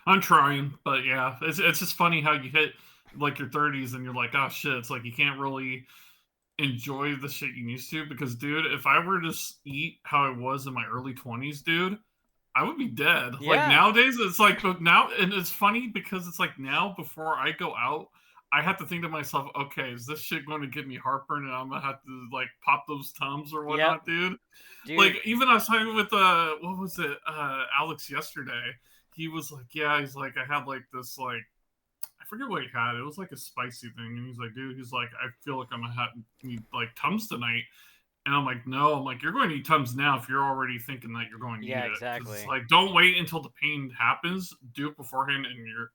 I'm trying, but yeah, it's just funny how you hit like your 30s and you're like, oh shit, it's like you can't really enjoy the shit you used to because, dude, if I were to eat how I was in my early 20s, dude, I would be dead. Like Yeah. nowadays, it's like, but now, and it's funny because it's like now before I go out, I have to think to myself, okay, is this shit going to give me heartburn and I'm gonna have to like pop those tums or Yep. whatnot, dude? Like Dude. even I was talking with what was it, Alex yesterday. He was like, yeah, he's like, I had like this like I forget what he had. It was like a spicy thing, and he's like, dude, he's like, I feel like I'm gonna have to eat like tums tonight. And I'm like, no, I'm like, you're going to eat Tums now if you're already thinking that you're going to eat Yeah, it. Because it's exactly. like, don't wait until the pain happens. Do it beforehand, and you're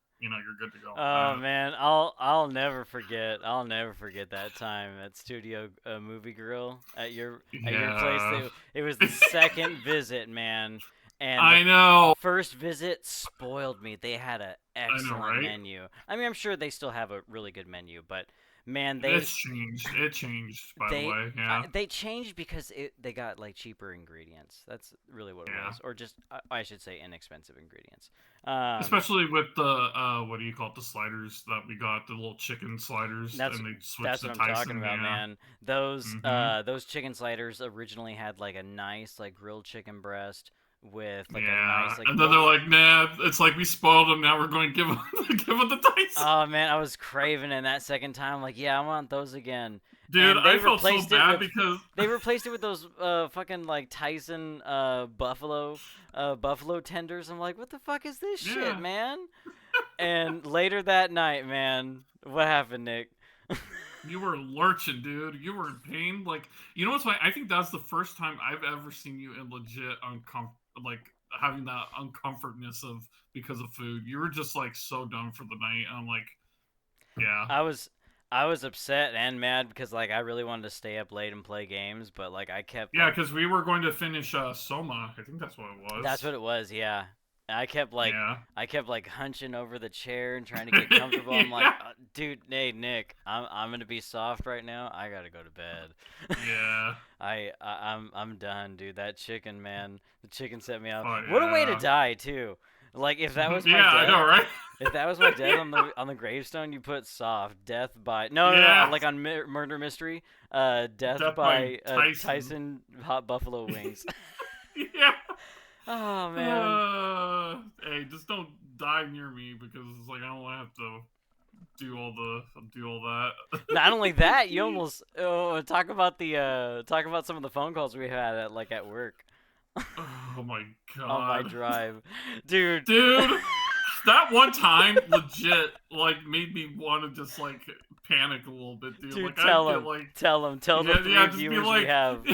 good to go. Oh man, I'll never forget. I'll never forget that time at Studio Movie Grill at your place. Yeah, It was the second visit, man, and the I know, first visit spoiled me. They had an I know, excellent right? menu. I mean, I'm sure they still have a really good menu, but man, It's changed. It changed, by the way. Yeah, they changed because they got like cheaper ingredients. That's really what it yeah. was, or just I should say inexpensive ingredients. Um, Especially with the what do you call it? The sliders that we got, the little chicken sliders, That's and they switched that's to what I'm talking Tyson. about, Yeah. man. Mm-hmm. Those chicken sliders originally had like a nice like grilled chicken breast with like a Yeah, nice like and then well, they're like, "Nah, it's like we spoiled them. Now we're going to give them, give them the Tyson." oh man, I was craving it that second time. Like, yeah, I want those again. Dude, And I felt so bad because they replaced it with those fucking like Tyson buffalo tenders. I'm like, what the fuck is this shit, yeah, man? And later that night, man, what happened, Nick? you were lurching, dude. You were in pain. Like, you know what's funny? I think that's the first time I've ever seen you in legit like having that uncomfortness of because of food. You were just like so done for the night. And I'm like, yeah, I was I was upset and mad because like I really wanted to stay up late and play games, but like I kept yeah, like because we were going to finish Soma. I think that's what it that's was. what it was, yeah. And Yeah, I kept like hunching over the chair and trying to get comfortable. I'm like, yeah, dude, hey Nick, I'm gonna be soft right now. I gotta go to bed. yeah. I'm done, dude. That chicken, man, the chicken set me up. Oh What a way to yeah, die, too. Like yeah. I know, right? if that was my death on the gravestone, you put soft death by no, Yeah, like on Murder Mystery, death death by by Tyson. Tyson hot buffalo wings. Yeah. Oh man. Hey, just don't die near me because it's like I don't want to have to do all that. Not only that, you almost talk about some of the phone calls we had at work Oh my on my god, drive, dude. dude, that one time legit like made me want to just like panic a little bit, dude. Dude, Like I'd get like tell the yeah, three yeah, just be viewers we like. have.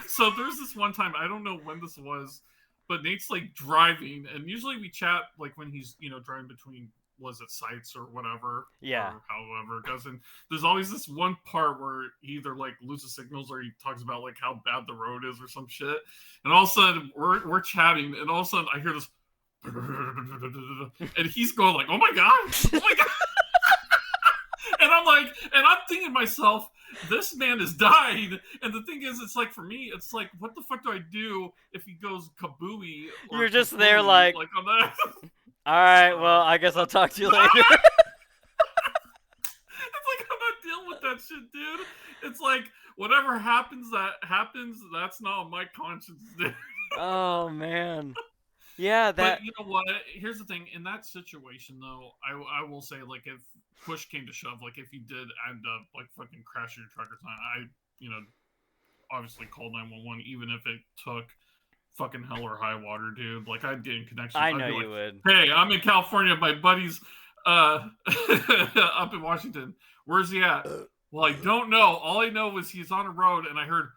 So there's this one time I don't know when this was, but Nate's like driving, and usually we chat like when he's driving between was it sites or whatever Yeah. or however it goes. And there's always this one part where he either like loses signals or he talks about like how bad the road is or some shit. And all of a sudden we're chatting, and all of a sudden I hear this, and he's going like, "Oh my god, oh my god." And I'm like, and I'm thinking to myself, this man is dying. And the thing is, it's like for me, it's like, what the fuck do I do if he goes kabooey or You're just there like, like on that? all right, well, I guess I'll talk to you later. It's like I'm not dealing with that shit, dude. It's like whatever happens, that happens. That's not on my conscience, dude. Oh man. Yeah, But that you know what? Here's the thing. In that situation, though, I will say, like, if push came to shove, like, if you did end up like fucking crashing your truck or something, I obviously call 911, even if it took fucking hell or high water, dude. Like, I'd get in connection. I I'd know be you like, would. hey, I'm in California. My buddy's up in Washington. Where's he at? Well, I don't know. All I know is he's on a road, and I heard.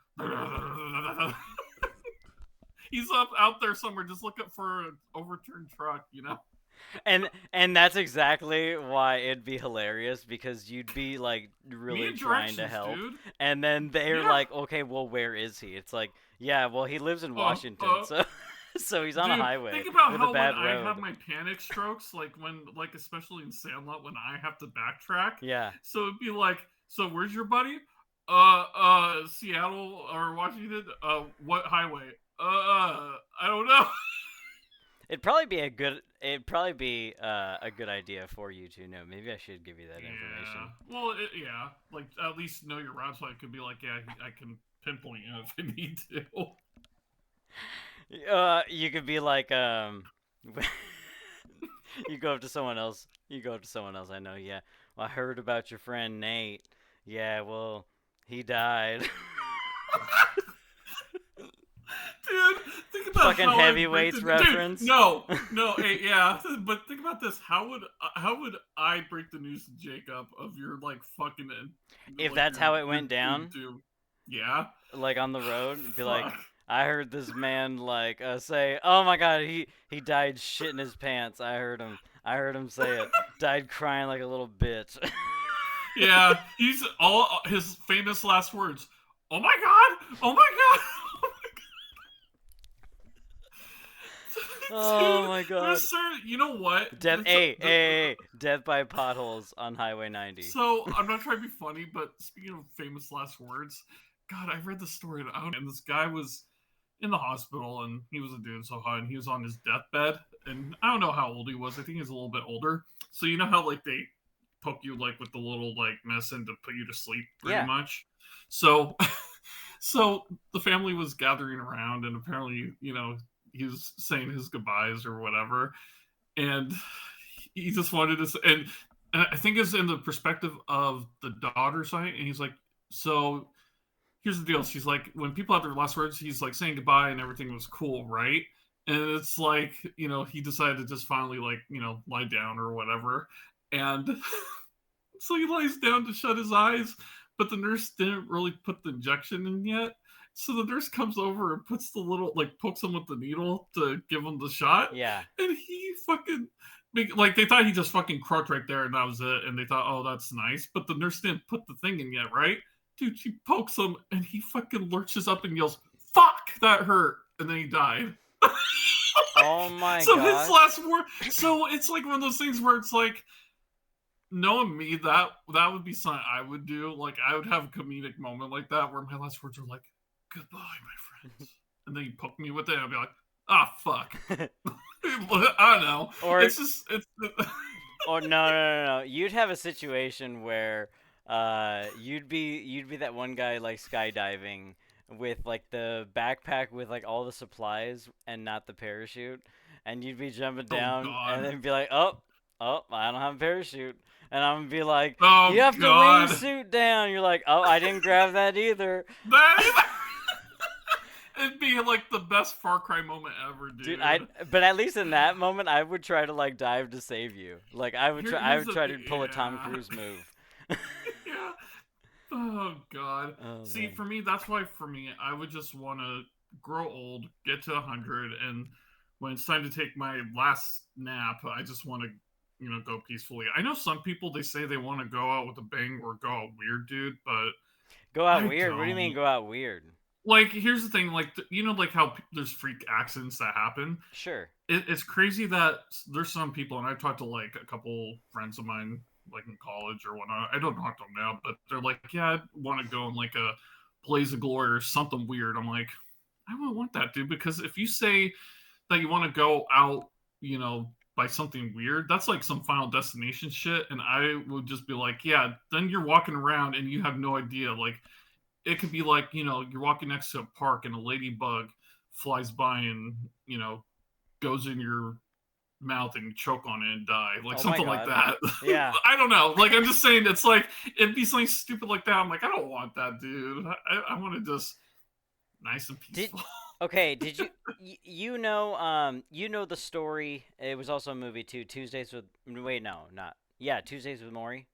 He's up out there somewhere, just looking for an overturned truck, And that's exactly why it'd be hilarious because you'd be like We really need trying to directions, help, dude. and then they're Yeah. like, okay, well, where is he? It's like, yeah, well, he lives in Uh, Washington, uh, so so he's on a Dude, highway think about with a how when bad I have road. my panic strokes, like especially in Sandlot, when I have to backtrack. Yeah. So it'd be like, so where's your buddy? Seattle or Washington? What highway? I don't know. It'd probably be a good idea for you to know. Maybe I should give you that Yeah. information. Well, yeah. Like at least know your route, so I could be like, yeah, I can pinpoint you if I need to. You could be like, you go up to someone else. You go up to someone else. I know. Yeah. Well, I heard about your friend Nate. Yeah. Well, he died. Dude, think about Fucking how I break the heavyweights dude. reference. No, hey, yeah. But think about this. How would I break the news to Jacob of your like fucking If like that's how it your went down, doom? Yeah. like on the road, be like, Fuck. I heard this man like say, "Oh my God, he died shitting his pants." I heard him. I heard him say it. Died crying like a little bitch. Yeah, he's all his famous last words. Oh my god! Oh my god! Oh Dude, my God. there's certain, you know what? Death. Hey. Death by potholes on Highway 90. So I'm not trying to be funny, but speaking of famous last words, God, I read the story and this guy was in the hospital and he was a dude so hot and he was on his deathbed and I don't know how old he was. I think he was a little bit older. So you know how like they poke you like with the little like medicine to put you to sleep pretty much. So so the family was gathering around and apparently, he was saying his goodbyes or whatever. And he just wanted to and I think it's in the perspective of the daughter side, and he's like, so here's the deal. She's like, when people have their last words, he's like saying goodbye and everything was cool, right? And it's like, he decided to just finally like, lie down or whatever. And so he lies down to shut his eyes, but the nurse didn't really put the injection in yet. So the nurse comes over and puts the little, like, pokes him with the needle to give him the shot. Yeah. And he fucking, like, they thought he just fucking croaked right there and that was it. And they thought, oh, that's nice. But the nurse didn't put the thing in yet, right? Dude, she pokes him and he fucking lurches up and yells, fuck, that hurt. And then he died. Oh my so God. his last word. So it's like one of those things where it's like, knowing me, that would be something I would do. Like, I would have a comedic moment like that where my last words are like, goodbye, my friends. And then you poke me with it, and I'll be like, ah, fuck. I don't know. Or it's just, it's. Or no. You'd have a situation where you'd be that one guy like skydiving with like the backpack with like all the supplies and not the parachute, and you'd be jumping down and then be like, oh, I don't have a parachute. And I'm gonna be like, you have to wingsuit down. You're like, oh, I didn't grab that either. It'd be like the best Far Cry moment ever, dude. But at least in that moment, I would try to like dive to save you. Like I would try to pull a Tom Cruise move. Yeah. Oh God. Oh, See, man. for me, that's why for me, I would just want to grow old, get to 100, and when it's time to take my last nap, I just want to go peacefully. I know some people, they say they want to go out with a bang or go out weird, dude, but go out weird? What do you mean go out weird? Like, here's the thing, like, like how there's freak accidents that happen? Sure. It's crazy that there's some people, and I've talked to, like, a couple friends of mine, like, in college or whatnot. I don't talk to them now, but they're like, yeah, I want to go in, like, a blaze of glory or something weird. I'm like, I wouldn't want that, dude, because if you say that you want to go out, by something weird, that's like some Final Destination shit, and I would just be like, yeah, then you're walking around and you have no idea. Like, it could be like, you're walking next to a park and a ladybug flies by and, goes in your mouth and you choke on it and die. Like, something like that. Yeah. I don't know. Like, I'm just saying, it's like, it'd be something stupid like that. I'm like, I don't want that, dude. I want to just nice and peaceful. Did you know the story? It was also a movie too. Tuesdays with Tuesdays with Morrie.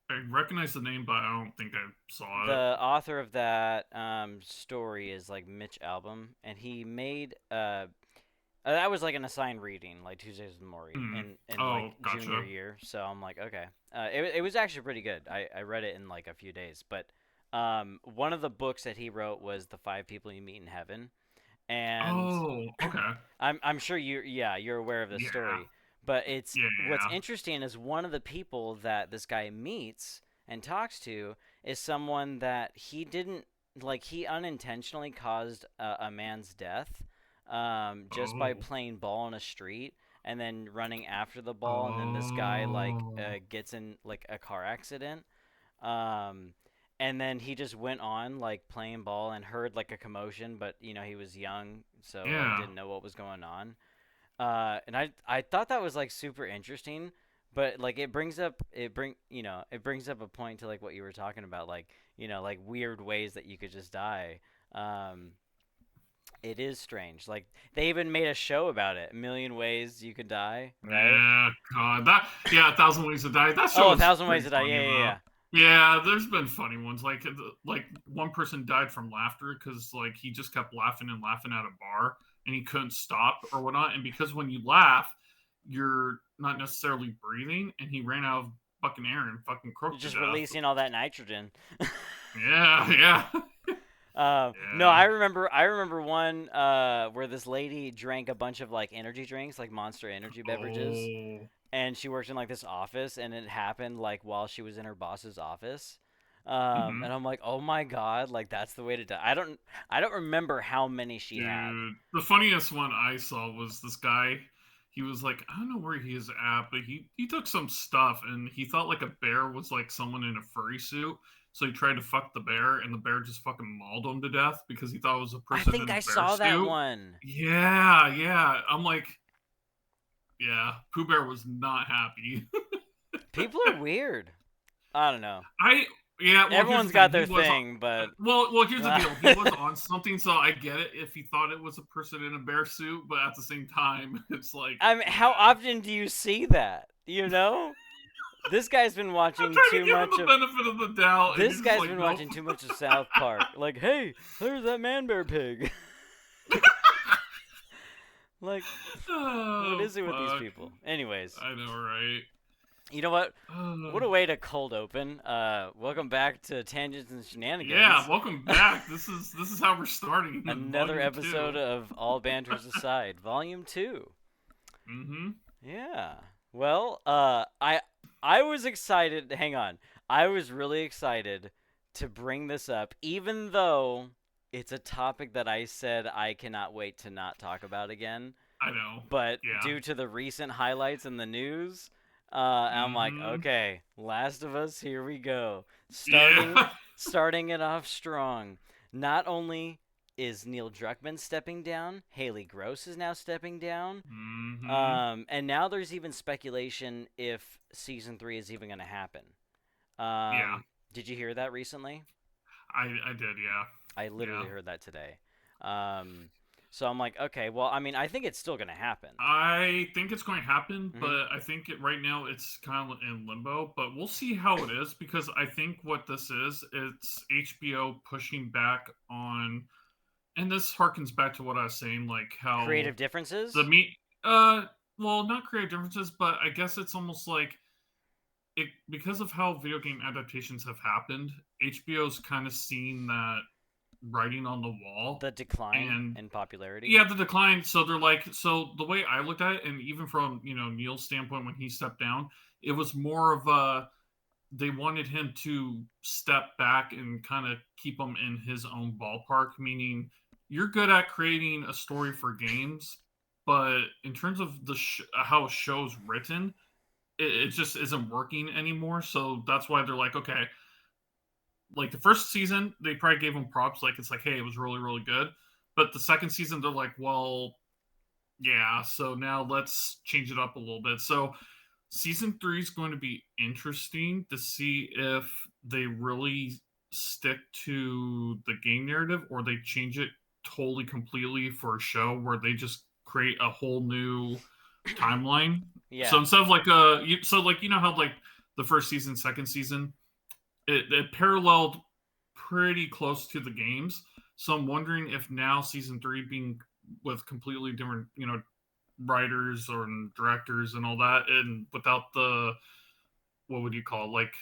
I recognize the name, but I don't think I saw it. The author of that story is like Mitch Albom, and he made that was like an assigned reading, like Tuesdays with Morrie in gotcha. junior year. So I'm like, okay, it was actually pretty good. I read it in like a few days, but one of the books that he wrote was The 5 People You Meet in Heaven, and okay. I'm sure you're aware of this story. But what's interesting is one of the people that this guy meets and talks to is someone that he didn't like. He unintentionally caused a man's death, just by Oh. playing ball in a street and then running after the ball, and then this guy like Oh. gets in like a car accident. Um, and then he just went on like playing ball and heard like a commotion, but he was young, so like Yeah. didn't know what was going on. And I thought that was like super interesting, but like it brings up a point to like what you were talking about, like like weird ways that you could just die. Um, it is strange. Like they even made a show about it, a million ways you could die, right? Yeah, God, that yeah, A Thousand Ways to Die. That Oh, show a is thousand ways pretty to die. funny Yeah, yeah, though. yeah. Yeah, there's been funny ones like one person died from laughter because like he just kept laughing and laughing at a bar and he couldn't stop or whatnot. And because when you laugh, you're not necessarily breathing, and he ran out of fucking air and fucking croaked to Just death. releasing all that nitrogen. Yeah, yeah, No, yeah. I remember one where this lady drank a bunch of like energy drinks, like Monster energy beverages, Oh. and she worked in like this office, and it happened like while she was in her boss's office. Hmm. And I'm like, oh my god, like that's the way to die. I don't remember how many she had. Dude, the funniest one I saw was this guy. He was like, I don't know where he is at, but he took some stuff and he thought like a bear was like someone in a furry suit. So he tried to fuck the bear, and the bear just fucking mauled him to death because he thought it was a I person think in I a bear saw that suit. one. Yeah, yeah. I'm like, yeah, Pooh Bear was not happy. People are weird. I don't know. I yeah. Well, here's the Everyone's thing. got He their was on. thing, but Well, here's the deal. He was on something, so I get it if he thought it was a person in a bear suit, but at the same time, it's like, I mean, how yeah. often do you see that? This guy's been I'm watching trying too to give him much the of benefit of the doubt, and this he's just guy's like, been nope. watching too much of South Park. Like, hey, there's that man bear pig. Like, what Oh is it with these fuck! people? Anyways, I know, right? you know what? Uh, What a way to cold open. Welcome back to Tangents and yeah, Shenanigans. welcome back. This is how we're starting Another volume episode two. of All Banters Aside, Volume 2. Mm-hmm. Yeah. Well, I was excited. Hang on. I was really excited to bring this up, even though it's a topic that I said I cannot wait to not talk about again. I know. But Yeah. due to the recent highlights in the news, I'm like, Mm-hmm. okay, Last of Us, here we go. Starting, Yeah. starting it off strong. Not only is Neil Druckmann stepping down, Haley Gross is now stepping down. Mm-hmm. And now there's even speculation if season 3 is even going to happen. Yeah. Did you hear that recently? I did. Yeah. I Yeah. literally heard that today. Um, so I'm like, okay, well, I mean, I think it's still going to happen. I think it's going to happen, Hmm. but I think right now it's kind of in limbo. But we'll see how it is because I think what this is, it's HBO pushing back on, and this harkens back to what I was saying, like how Creative the differences? meat, well, not creative differences, but I guess it's almost like it because of how video game adaptations have happened. HBO's kind of seen that writing on the wall, The decline and in popularity? yeah, the decline. So they're like, so the way I looked at it, and even from Neil's standpoint when he stepped down, it was more of a they wanted him to step back and kind of keep him in his own ballpark. Meaning, you're good at creating a story for games, but in terms of how a show's written, it just isn't working anymore. So that's why they're like, okay, like the first season, they probably gave him props. Like it's like, hey, it was really, really good. But the second season, they're like, well, yeah. So now let's change it up a little bit. So season three is going to be interesting to see if they really stick to the game narrative or they change it totally completely for a show where they just create a whole new timeline. So Yeah. instead of like so like how like the first season, second season, it paralleled pretty close to the games. So I'm wondering if now season three being with completely different, writers or directors and all that, and without the what would you call it, like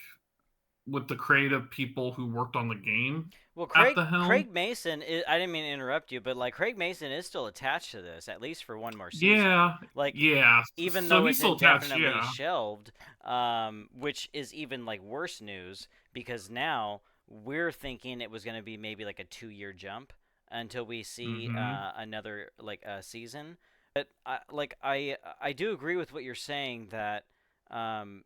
with the creative people who worked on the game Well, at Craig the helm. Craig Mason I didn't mean to interrupt you, but like Craig Mason is still attached to this at least for one more season. Yeah, Like yeah. even So though he's it's still attached. indefinitely Yeah, shelved, which is even like worse news because now we're thinking it was going to be maybe like a 2-year jump, until we see Mm-hmm. another like season. But I do agree with what you're saying that um,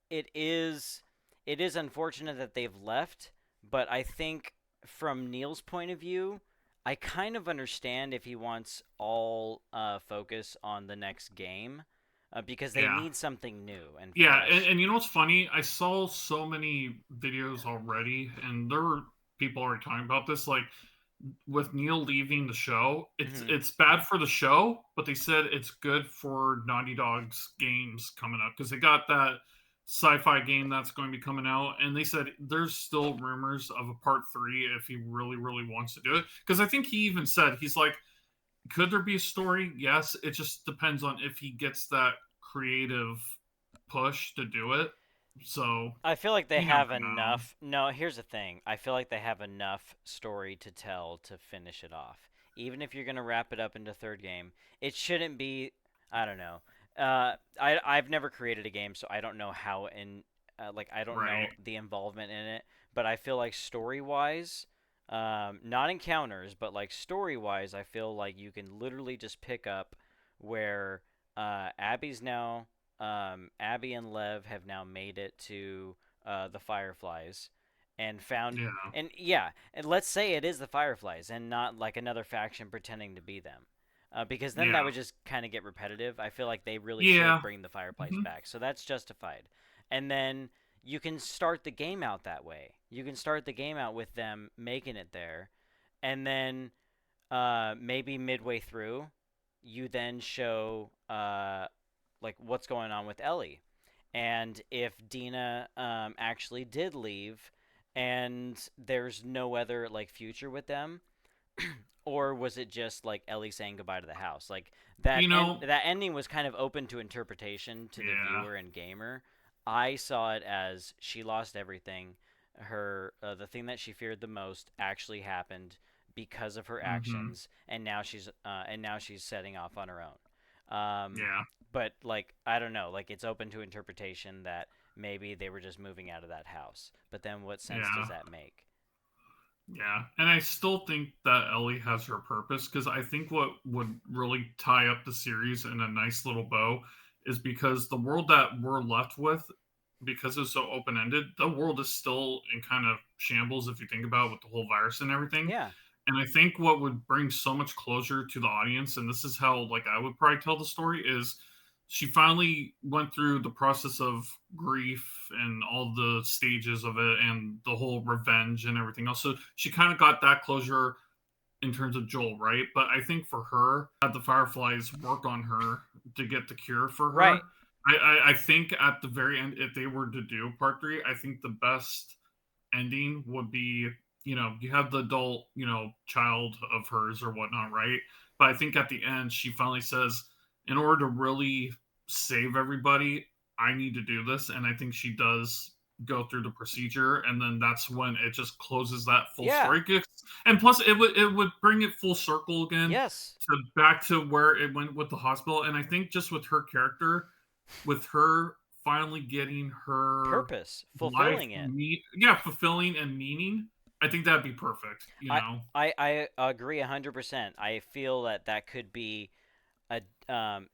it is it is unfortunate that they've left, but I think from Neil's point of view, I kind of understand if he wants all focus on the next game, because they Yeah. need something new and Yeah, fresh. and you know what's funny? I saw so many videos already, and there were people already talking about this. Like with Neil leaving the show, Hmm. it's bad for the show, but they said it's good for Naughty Dog's games coming up because they got that sci-fi game that's going to be coming out, and they said there's still rumors of a part three if he really, really wants to do it. Because I think he even said he's like, could there be a story? Yes, it just depends on if he gets that creative push to do it. So I feel like they you never have know, enough. No, here's the thing. I feel like they have enough story to tell to finish it off. Even if you're gonna wrap it up into third game, it shouldn't be. I don't know. I've never created a game, so I don't know how like I don't right? know the involvement in it. But I feel like story wise, not encounters, but like story wise, I feel like you can literally just pick up where Abby and Lev have now made it to the Fireflies and found Yeah, and yeah, and let's say it is the Fireflies and not like another faction pretending to be them. Because then that yeah, would just kind of get repetitive. I feel like they really should yeah. bring the Fireflies Hmm. back. So that's justified. And then you can start the game out that way. You can start the game out with them making it there. And then maybe midway through, you then show like what's going on with Ellie, and if Dina actually did leave, and there's no other like future with them, or was it just like Ellie saying goodbye to the house? Like You know, that ending was kind of open to interpretation to the yeah. viewer and gamer. I saw it as she lost everything. Her the thing that she feared the most actually happened because of her Hmm. actions, and now she's setting off on her own. Yeah, But like I don't know, like it's open to interpretation that maybe they were just moving out of that house. But then what sense does yeah, that make? yeah. And I still think that Ellie has her purpose because I think what would really tie up the series in a nice little bow is because the world that we're left with, because it's so open ended, the world is still in kind of shambles if you think about it with the whole virus and everything. Yeah. And I think what would bring so much closure to the audience, and this is how like I would probably tell the story, is she finally went through the process of grief and all the stages of it and the whole revenge and everything else. So she kind of got that closure in terms of Joel, right? But I think for her, had the Fireflies work on her to get the cure for Right. her. I think at the very end, if they were to do part three, I think the best ending would be, you have the adult, child of hers or whatnot, right? But I think at the end, she finally says, in order to really save everybody, I need to do this. And I think she does go through the procedure. And then that's when it just closes that full Yeah. story. And plus, it would bring it full circle again Yes. to back to where it went with the hospital. And I think just with her character, with her finally getting her Purpose, life fulfilling it. yeah, fulfilling and meaning, I think that'd be perfect, I I agree 100%. I feel that that could be a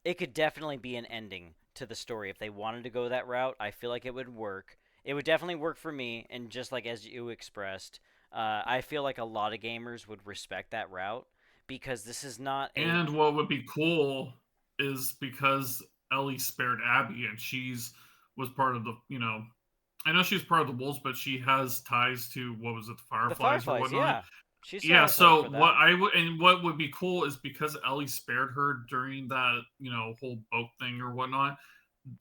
it could definitely be an ending to the story if they wanted to go that route. I feel like it would work. It would definitely work for me, and just like as you expressed, I feel like a lot of gamers would respect that route because this is not a and what would be cool is because Ellie spared Abby and she's was part of the, I know she's part of the Wolves, but she has ties to, what was it, the the Fireflies or Fireflies. whatnot. Yeah, she still Yeah, has hope so for what them. I would and what would be cool is because Ellie spared her during that, whole boat thing or whatnot,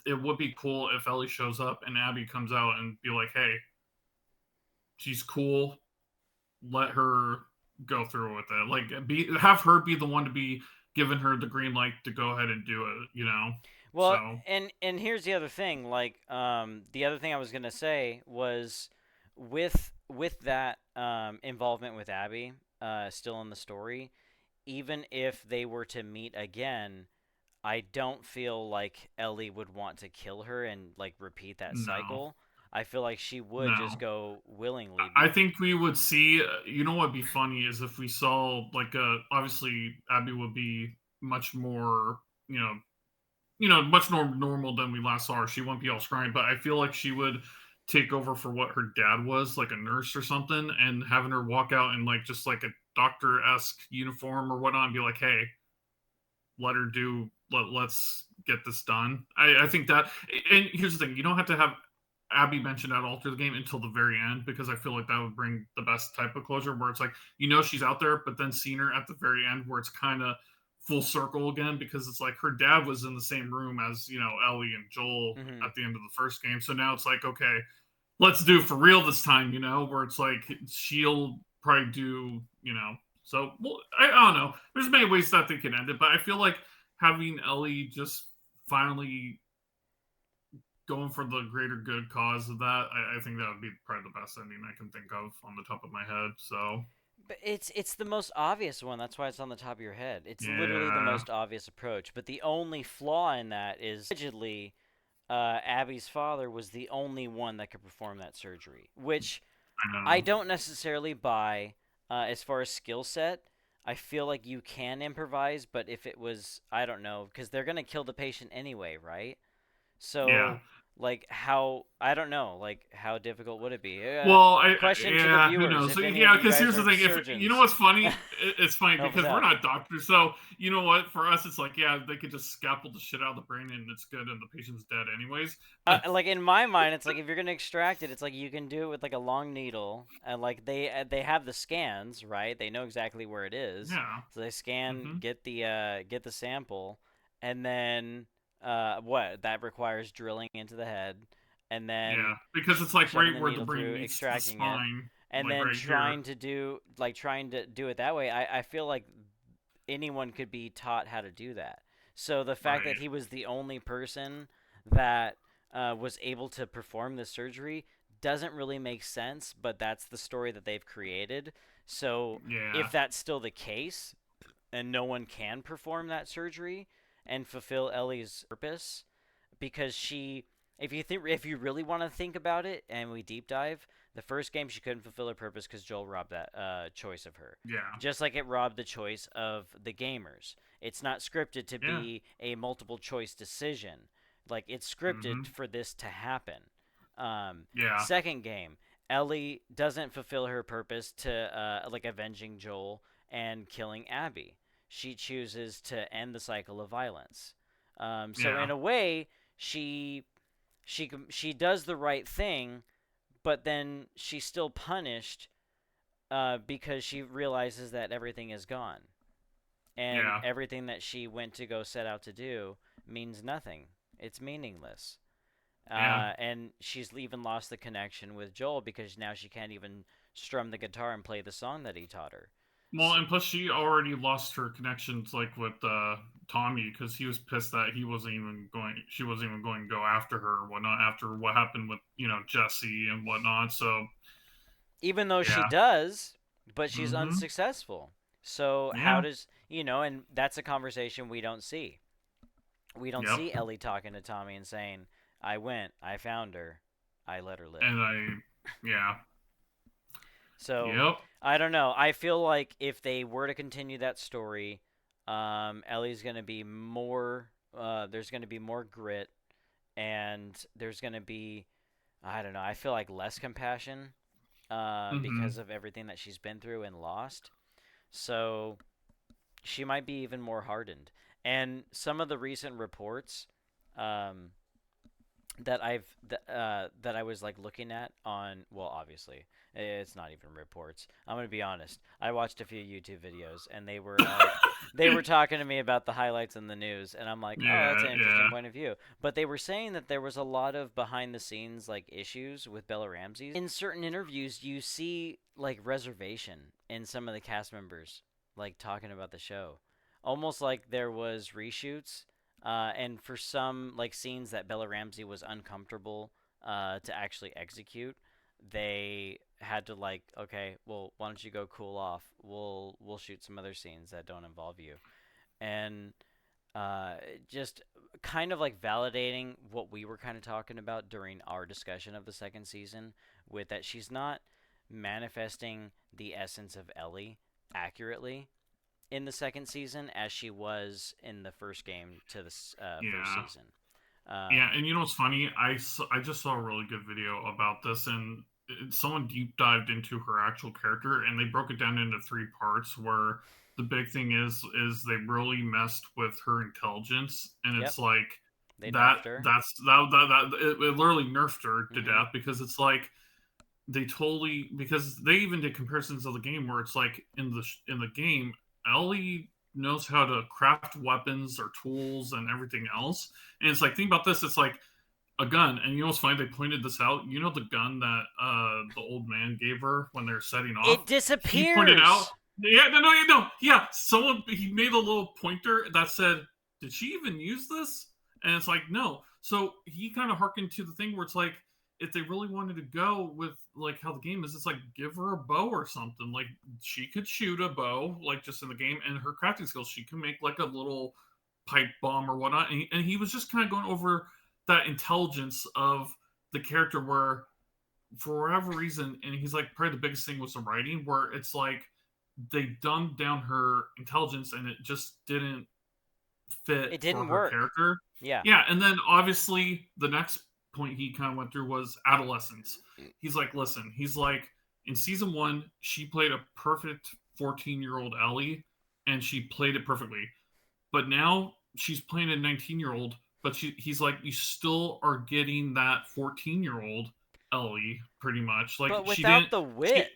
it would be cool if Ellie shows up and Abby comes out and be like, "Hey, she's cool. Let her go through with it. Like, have her be the one to be giving her the green light to go ahead and do it. Well, So and here's the other thing. Like, the other thing I was gonna say was, with that involvement with Abby, still in the story, even if they were to meet again, I don't feel like Ellie would want to kill her and like repeat that no, cycle. I feel like she would just No. go willingly. I think we would see. You know what'd be funny is if we saw like obviously Abby would be much more you know much more normal than we last saw her. She wouldn't be all scrawny, but I feel like she would take over for what her dad was, like a nurse or something, and having her walk out in like just like a doctor esque uniform or whatnot, and be like, "Hey, let her do. Let's get this done." I think that. And here's the thing: you don't have to have Abby mentioned at all through the game until the very end because I feel like that would bring the best type of closure where it's like she's out there, but then seeing her at the very end where it's kind of full circle again because it's like her dad was in the same room as Ellie and Joel Hmm. at the end of the first game, so now it's like okay, let's do it for real this time, where it's like she'll probably do so well, I don't know. There's many ways that they can end it, but I feel like having Ellie just finally going for the greater good cause of that, I think that would be probably the best ending I can think of on the top of my head. So But it's the most obvious one. That's why it's on the top of your head. It's literally the yeah, most obvious approach. But the only flaw in that is allegedly Abby's father was the only one that could perform that surgery, which I I know. don't necessarily buy as far as skill set. I feel like you can improvise, but if it was, I don't know, because they're gonna kill the patient anyway, right? Yeah. So, like, how I don't know, like, how difficult would it be? Well, Question to the yeah, who viewers: knows? So, if any of yeah, you because guys here's the are thing: if surgeons, what's funny, it's funny help us because we're out. not doctors. So you know what? For us, it's like yeah, they could just scalpel the shit out of the brain and it's good, and the patient's dead anyways. But Like in my mind, it's like if you're gonna extract it, it's like you can do it with like a long needle, and like they have the scans, right? They know exactly where it is, yeah, so they scan, hmm get the sample, and then what that requires drilling into the head, and yeah, then because it's like shoving right the where the needle brain through, meets the extracting it, spine, and like then right here. trying to do it that way. I feel like anyone could be taught how to do that. So the fact that Right. he was the only person that was able to perform the surgery doesn't really make sense, but that's the story that they've created. So Yeah. if that's still the case and no one can perform that surgery and fulfill Ellie's purpose, because she if you really want to think about it and we deep dive, the first game she couldn't fulfill her purpose because Joel robbed that choice of her, Yeah. just like it robbed the choice of the gamers. It's not scripted to Yeah. be a multiple choice decision, like it's scripted hmm for this to happen. Yeah. Second game, Ellie doesn't fulfill her purpose to like avenging Joel and killing Abby. She chooses to end the cycle of violence. So Yeah. in a way, she she does the right thing, but then she's still punished because she realizes that everything is gone and Yeah. everything that she went to go set out to do means nothing. It's meaningless. Yeah. And she's even lost the connection with Joel because now she can't even strum the guitar and play the song that he taught her. Well, So, and plus she already lost her connections like with Tommy because he was pissed that he wasn't even going. She wasn't even going to go after her or whatnot after what happened with Jesse and whatnot. So even though she yeah. does, but she's hmm unsuccessful. So how Yeah. does and that's a conversation we don't see. We don't Yep. see Ellie talking to Tommy and saying, "I went, I found her, I let her live." And yeah. So Yep. I don't know. I feel like if they were to continue that story, Ellie's gonna be more. There's gonna be more grit, and there's gonna be, I don't know. I feel like less compassion, hmm because of everything that she's been through and lost. So she might be even more hardened. And some of the recent reports, um, that I was like looking at on, well, obviously it's not even reports. I'm gonna be honest. I watched a few YouTube videos and they were talking to me about the highlights in the news, and I'm like, oh, that's Yeah. an interesting Yeah. point of view. But they were saying that there was a lot of behind the scenes like issues with Bella Ramsey. In certain interviews, you see like reservation in some of the cast members like talking about the show, almost like there was reshoots, and for some like scenes that Bella Ramsey was uncomfortable to actually execute, they had to like, okay, well, why don't you go cool off? We'll shoot some other scenes that don't involve you. And uh, just kind of like validating what we were kind of talking about during our discussion of the second season, with that she's not manifesting the essence of Ellie accurately in the second season as she was in the first game to the first Yeah. season. Yeah, and you know what's funny? I just saw a really good video about this, and someone deep dived into her actual character, and they broke it down into three parts. Where the big thing is they really messed with her intelligence, and Yep, it's like they nerfed her. it literally nerfed her to Hmm. death because it's like they totally because they even did comparisons of the game where it's like in the game Ellie knows how to craft weapons or tools and everything else, and it's like think about this, it's like a gun, and you know what's funny, they pointed this out, you know, the gun that the old man gave her when they're setting off, It he pointed out, disappears. yeah, no, yeah, someone, he made a little pointer that said, did she even use this, and it's like no, so he kind of harkened to the thing where it's like if they really wanted to go with like how the game is, it's like give her a bow or something. Like she could shoot a bow, like just in the game, and her crafting skills, she can make like a little pipe bomb or whatnot. And he was just kind of going over that intelligence of the character, where for whatever reason, and he's like probably the biggest thing was the writing, where it's like they dumbed down her intelligence, and it just didn't fit It for didn't her work. character. Yeah. Yeah, and then obviously the next point he kind of went through was adolescence. He's like, listen, he's like, in season one, she played a perfect 14-year-old Ellie, and she played it perfectly. But now she's playing a 19-year-old, but he's like, you still are getting that 14-year-old Ellie, pretty much. Like But she without didn't, the she, wit.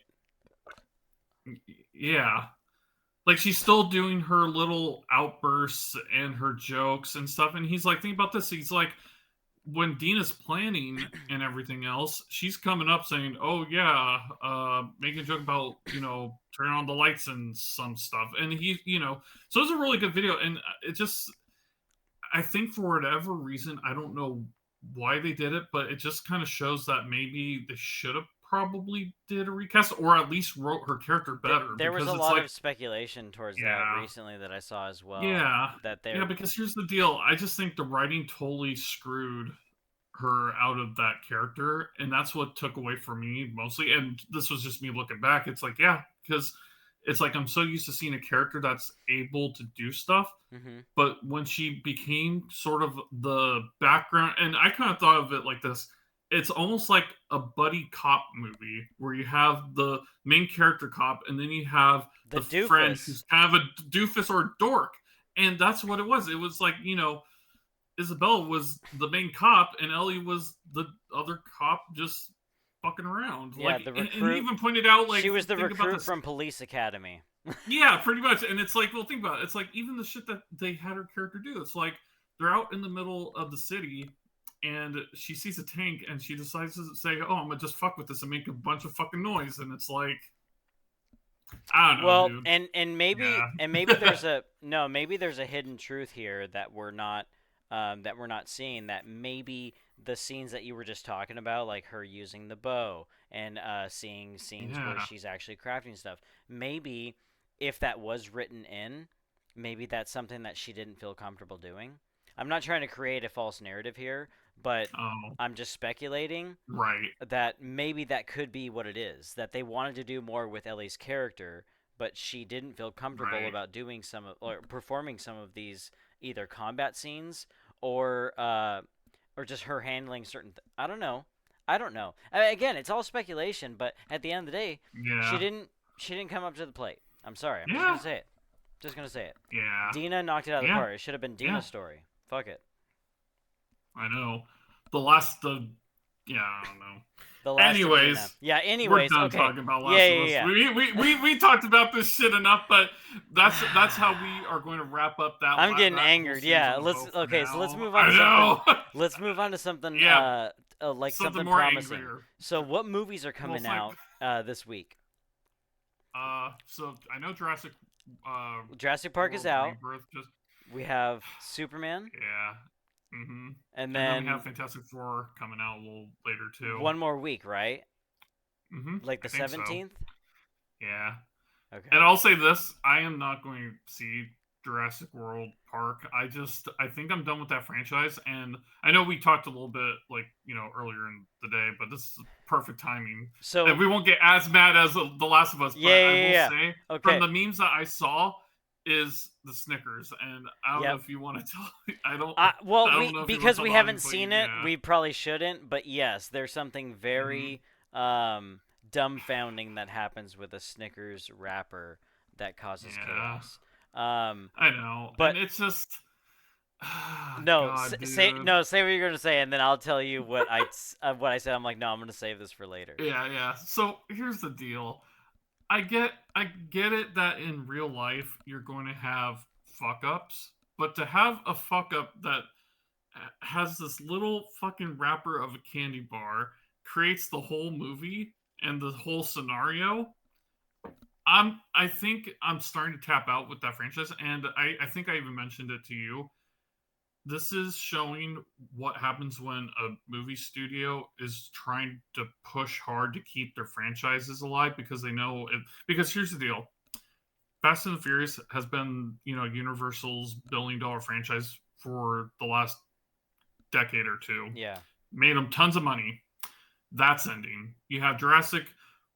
yeah, like she's still doing her little outbursts and her jokes and stuff. And he's like, think about this. He's like, when Dina's planning and everything else, she's coming up saying, "Oh yeah, making a joke about turning on the lights and some stuff." And so it's a really good video. And it just, I think for whatever reason, I don't know why they did it, but it just kind of shows that maybe they should have probably did a recast or at least wrote her character better, There was because a it's lot like, of speculation towards that yeah, recently that I saw as well. yeah, That yeah, they're because here's the deal. I just think the writing totally screwed her out of that character, and that's what took away from me mostly. And this was just me looking back. It's like, yeah, because it's like I'm so used to seeing a character that's able to do stuff, hmm but when she became sort of the background, and I kind of thought of it like this, it's almost like a buddy cop movie where you have the main character cop and then you have the the friend doofus. who's kind of a doofus or a dork. And that's what it was. It was like, Isabella was the main cop and Ellie was the other cop just fucking around. Yeah, Like, the and he recruit. even pointed out, like, She was the think about recruit this. from Police Academy. Yeah, pretty much. And it's like, well, think about it. It's like even the shit that they had her character do. It's like they're out in the middle of the city and she sees a tank and she decides to say, "Oh, I'm gonna just fuck with this and make a bunch of fucking noise." And it's like, I don't know, Well, dude. and maybe there's a no, maybe there's a hidden truth here that we're not seeing. That maybe the scenes that you were just talking about, like her using the bow and seeing scenes where Yeah, she's actually crafting stuff, maybe if that was written in, maybe that's something that she didn't feel comfortable doing. I'm not trying to create a false narrative here, but oh, I'm just speculating right, that maybe that could be what it is, that they wanted to do more with Ellie's character, but she didn't feel comfortable right. about doing some of, or performing some of these either combat scenes or just her handling I don't know. I don't know. Again, it's all speculation, but at the end of the day, she Yeah, didn't she didn't come up to the plate. I'm sorry. I'm just yeah, gonna say it. Just gonna say it. yeah, Dina knocked it out of the yeah, park. It should have been yeah. Dina's story. Fuck it. I know. Yeah, I don't know. The last of Dina. Anyways, Yeah. we're Anyways, done okay. talking about Yeah. Last of Yeah. Us. Yeah. We talked about this shit enough, but that's how Yeah. we are going to wrap up that I'm getting that whole angered. Yeah, season of Bo for so let's now. move on I to something. know. Let's move on to something Yeah, like something something more promising. angrier. So what movies are coming Most like out this week? so I know Jurassic Jurassic Park is World out. Rebirth just We have Superman, yeah. Mm-hmm. and And then we have then Fantastic Four coming out a little later too. one more week, right? Mm-hmm. Like I the think so. 17th. Yeah. And Okay. I'll say this: I am not going to see. Jurassic World Park. I think I'm done with that franchise, and I know we talked a little bit like earlier in the day, but this is perfect timing, and So we won't get as mad as The Last of Us. yeah, But I yeah, will yeah. say from Okay. the memes that I saw is the Snickers, and I don't know Yep. if you want to tell. Well, I don't we know if you want because to tell we the haven't audience what you. seen it, Yeah. we probably shouldn't. But yes, there's something Hmm. very dumbfounding that happens with a Snickers wrapper that causes Yeah. chaos. Um, I know, and but it's just. no, God, say dude. no, say what you're gonna say, and then I'll tell you what I said. I'm like, no, I'm gonna save this for later. Yeah, yeah. So here's the deal. I get it that in real life you're going to have fuck ups, but to have a fuck up that has this little fucking wrapper of a candy bar creates the whole movie and the whole scenario. I think I'm starting to tap out with that franchise, and I think I even mentioned it to you. This is showing what happens when a movie studio is trying to push hard to keep their franchises alive because they know it. Because here's the deal: Fast and the Furious has been, Universal's billion-dollar franchise for the last decade or two. Yeah, Made them tons of money. That's ending. You have Jurassic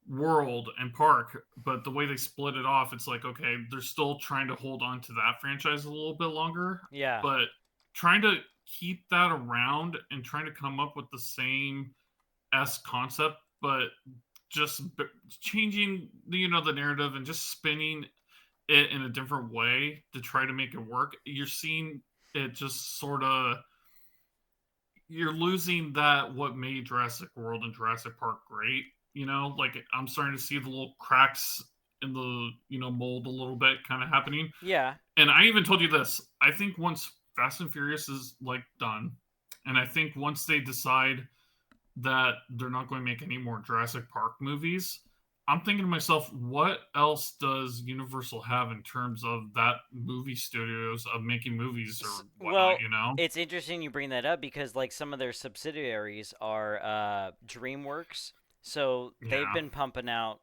World and Park, but the way they split it off, it's like, okay, they're still trying to hold on to that franchise a little bit longer, yeah, but trying to keep that around and trying to come up with the same S concept, but just changing the narrative and just spinning it in a different way to try to make it work. You're seeing it just sort of you're losing that what made Jurassic World and Jurassic Park great. Like I'm starting to see the little cracks in the mold a little bit kind of happening. yeah. And I even told you this. I think once Fast and Furious is like done, and I think once they decide that they're not going to make any more Jurassic Park movies, I'm thinking to myself, what else does Universal have in terms of that movie studios of making movies or whatnot? Well, it's interesting you bring that up because like some of their subsidiaries are DreamWorks, so they've Yeah, been pumping out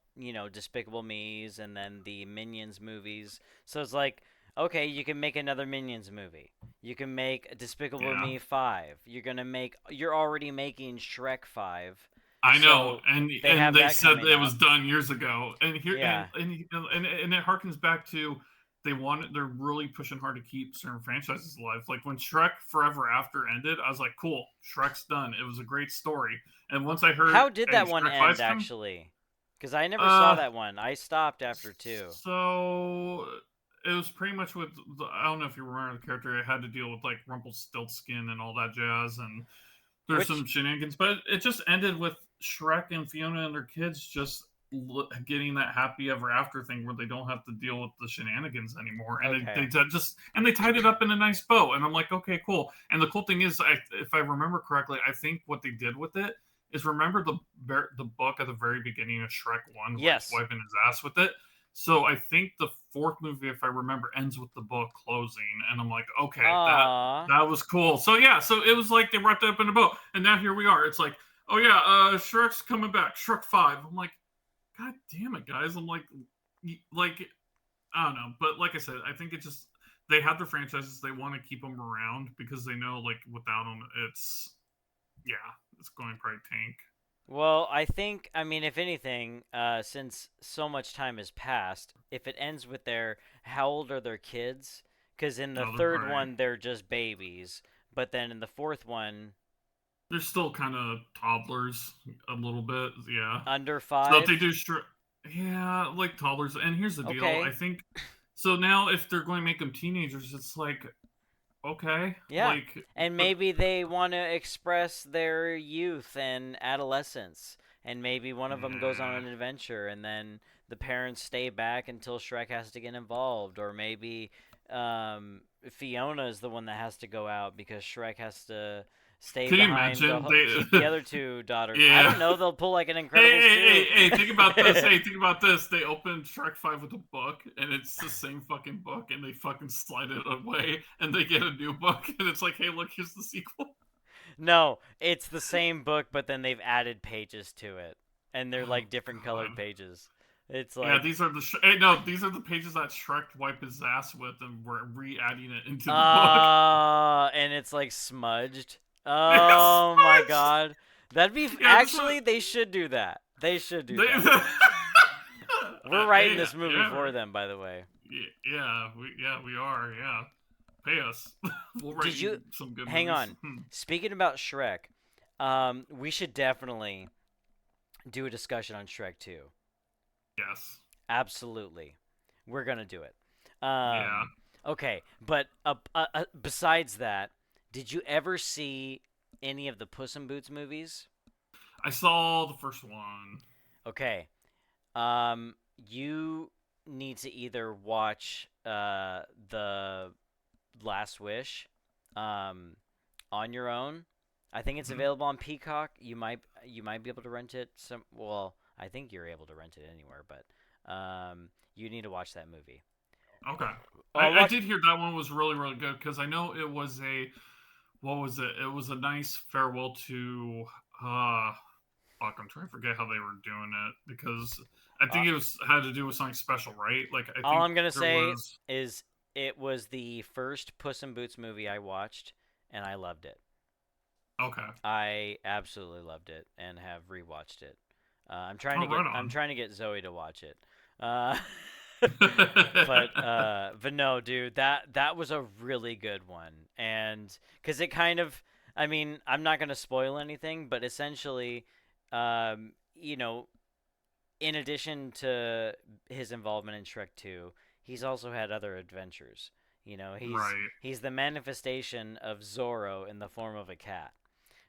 Despicable Me's and then the Minions movies. So it's like, okay, you can make another Minions movie. You can make a Despicable yeah. Me 5. You're already making Shrek 5. I know, So and they and have they that said coming it was up. done years ago, and here Yeah. and it harkens back to they're really pushing hard to keep certain franchises alive. Like when Shrek Forever After ended, I was like, cool, Shrek's done. It was a great story, and once I heard, How did hey, that one Shrek end Five's coming, actually? Cuz I never saw uh, that one. I stopped after 2. so it was pretty much with I don't know if you remember the character. It had to deal with like Rumpelstiltskin and all that jazz, and there's Which some shenanigans, but it just ended with Shrek and Fiona and their kids just getting that happy ever after thing where they don't have to deal with the shenanigans anymore, and okay. they tied it up in a nice bow, and I'm like, okay, cool. And the cool thing is, if I remember correctly, I think what they did with it is remember the book at the very beginning of Shrek 1 where he's Yes. wiping his ass with it. So I think the fourth movie, if I remember, ends with the book closing, and I'm like, okay, that Ah. that was cool. So yeah, so it was like they wrapped it up in a bow, and now here we are. It's like, oh yeah, Shrek's coming back, Shrek 5. I'm like, God damn it, guys. I'm like I don't know, but like I said, I think it just they have their franchises, they want to keep them around because they know like without them, yeah, it's going to probably tank. Well, I mean, if anything, since so much time has passed, if it ends with how old are their kids? Because in the No, they're third probably one, they're just babies. But then in the fourth one, they're still kind of toddlers a little bit, yeah. under So if they 5? do, yeah, like toddlers. And here's the deal: I Okay. think so. Now, if they're going to make them teenagers, it's like okay, Yeah. like, And but maybe they want to express their youth and adolescence. And maybe one of them goes on yeah, an adventure and then the parents stay back until Shrek has to get involved. Or maybe Fiona is the one that has to go out because Shrek has to stay can you behind imagine? keep the other two daughters. I Yeah. don't know. They'll pull like an Hey, Incredibles hey, hey, 2. hey! Think about this. Hey, think about this. They open Shrek 5 with a book, and it's the same fucking book, and they fucking slide it away, and they get a new book, and it's like, hey, look, here's the sequel. No, it's the same book, but then they've added pages to it. And they're Oh like different colored God. pages. It's Yeah, like, these are the hey, no, these are the pages that Shrek wiped his ass with, and we're re-adding it into the book. and it's like smudged. Yes, Oh my god. That'd be yeah, this one actually they should do that. They should do they. that. We're writing Hey, this movie yeah, for right. them, by the way. We are, yeah. Pay us. We'll write Did you you some good hang movies. on? Speaking about Shrek, we should definitely do a discussion on Shrek 2. Yes. Absolutely. We're going to do it. Yeah. Okay, but besides that, did you ever see any of the Puss in Boots movies? I saw the first one. Okay. You need to either watch the Last Wish on your own. I think it's Mhm. available on Peacock. You might be able to rent it some. Well, I think you're able to rent it anywhere, but you need to watch that movie. Okay. Oh, I watch. did hear that one was really, really good because I know it was a what was it? It was a nice farewell to fuck, I'm trying to forget how they were doing it because I Uh, think it was had to do with something special, right? Like I all think I'm gonna there say was is it was the first Puss in Boots movie I watched, and I loved it. okay. I absolutely loved it and have rewatched it. I'm trying Oh, to get right I'm on. trying to get Zoe to watch it. Uh, but no, dude, that was a really good one, and because it kind of, I mean, I'm not gonna spoil anything, but essentially, you know, in addition to his involvement in Shrek 2, he's also had other adventures. You know, Right. he's the manifestation of Zorro in the form of a cat.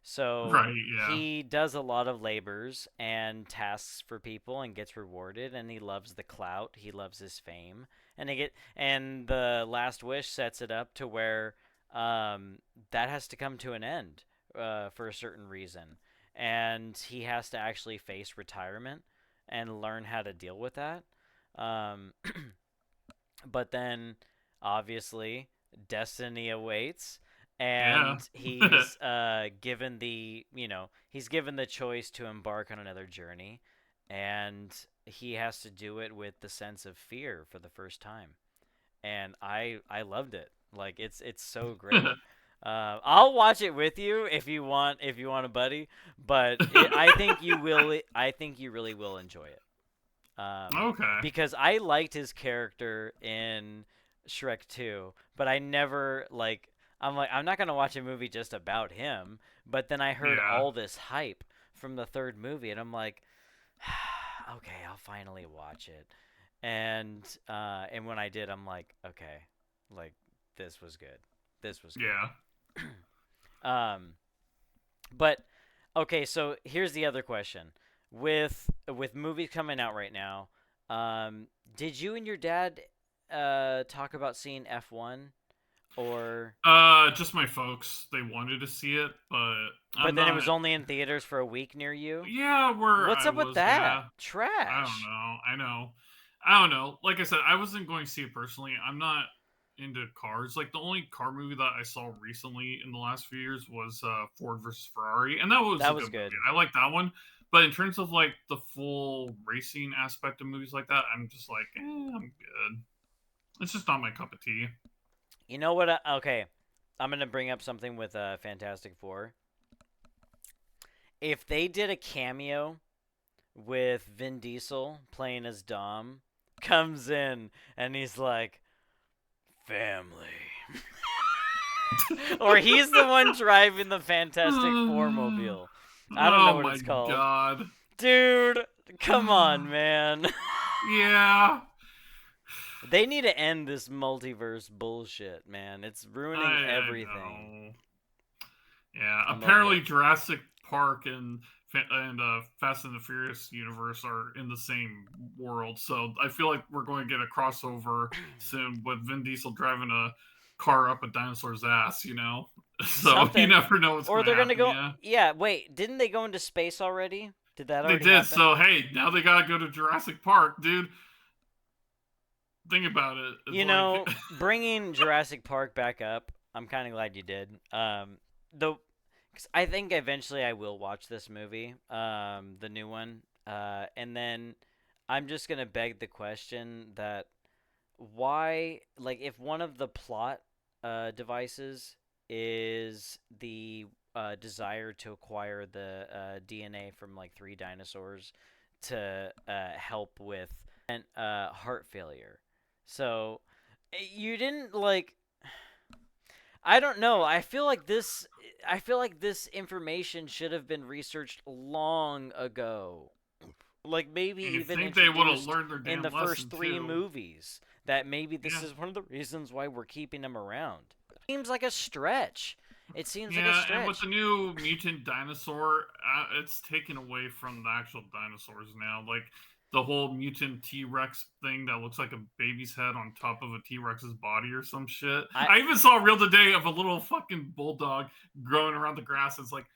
So Right. Yeah. he does a lot of labors and tasks for people and gets rewarded, and he loves the clout, he loves his fame, and the Last Wish sets it up to where that has to come to an end for a certain reason, and he has to actually face retirement and learn how to deal with that. Um, but then, obviously, destiny awaits, Yeah. and he's given he's given the choice to embark on another journey, and he has to do it with the sense of fear for the first time. And I loved it. Like it's so great. I'll watch it with you if you want a buddy, but I think you will. I think you really will enjoy it. Okay. Because I liked his character in Shrek 2, but I never like. I'm like, I'm not gonna watch a movie just about him. But then I heard Yeah. all this hype from the third movie, and I'm like, okay, I'll finally watch it. And when I did, I'm like, okay, like this was good. This was Yeah. good. um, but okay, so here's the other question: with movies coming out right now, did you and your dad talk about seeing F1 or? Just my folks. They wanted to see it, but But I'm then it not. was only in theaters for a week near you. Yeah, where What's I up with was. that? Yeah. I don't Trash. know. I know. I don't know. Like I said, I wasn't going to see it personally. I'm not into cars. Like the only car movie that I saw recently in the last few years was Ford versus Ferrari, and that was a That was good movie. good. I like that one. But in terms of like the full racing aspect of movies like that, I'm just like, I'm good. It's just not my cup of tea. You know what? Okay, I'm gonna bring up something with Fantastic Four. If they did a cameo with Vin Diesel playing as Dom, comes in and he's like, family. Or he's the one driving the Fantastic Four mobile. I don't know Oh what my it's called. god. Dude, come on, man. Yeah, They need to end this multiverse bullshit, man. It's ruining I everything. know. Yeah, I'm over apparently it. Jurassic Park and Fast and the Furious universe are in the same world, so I feel like we're going to get a crossover soon with Vin Diesel driving a car up a dinosaur's ass. So you Something. never know what's Or going to they're gonna happen. go. Yeah, Yeah, wait. Didn't they go into space already? Did that they already did. happen? So hey, now they got to go to Jurassic Park, dude. Think about it. It's You like, know, bringing Jurassic Park back up, I'm kind of glad you did. Though, cause I think eventually I will watch this movie, the new one. And then I'm just gonna beg the question that why, like, if one of the plot devices is the desire to acquire the DNA from like three dinosaurs to help with heart failure. So you didn't like. I don't know. I feel like this information should have been researched long ago. Like maybe You even think they would have introduced learned their in the damn first lesson three too? movies. That maybe this Yeah, is one of the reasons why we're keeping him around. Seems like a stretch. It seems like a yeah, and with the stretch. new mutant dinosaur, it's taken away from the actual dinosaurs now. Like the whole mutant T Rex thing that looks like a baby's head on top of a T Rex's body or some shit. I I even saw a reel today of a little fucking bulldog growing around the grass. It's like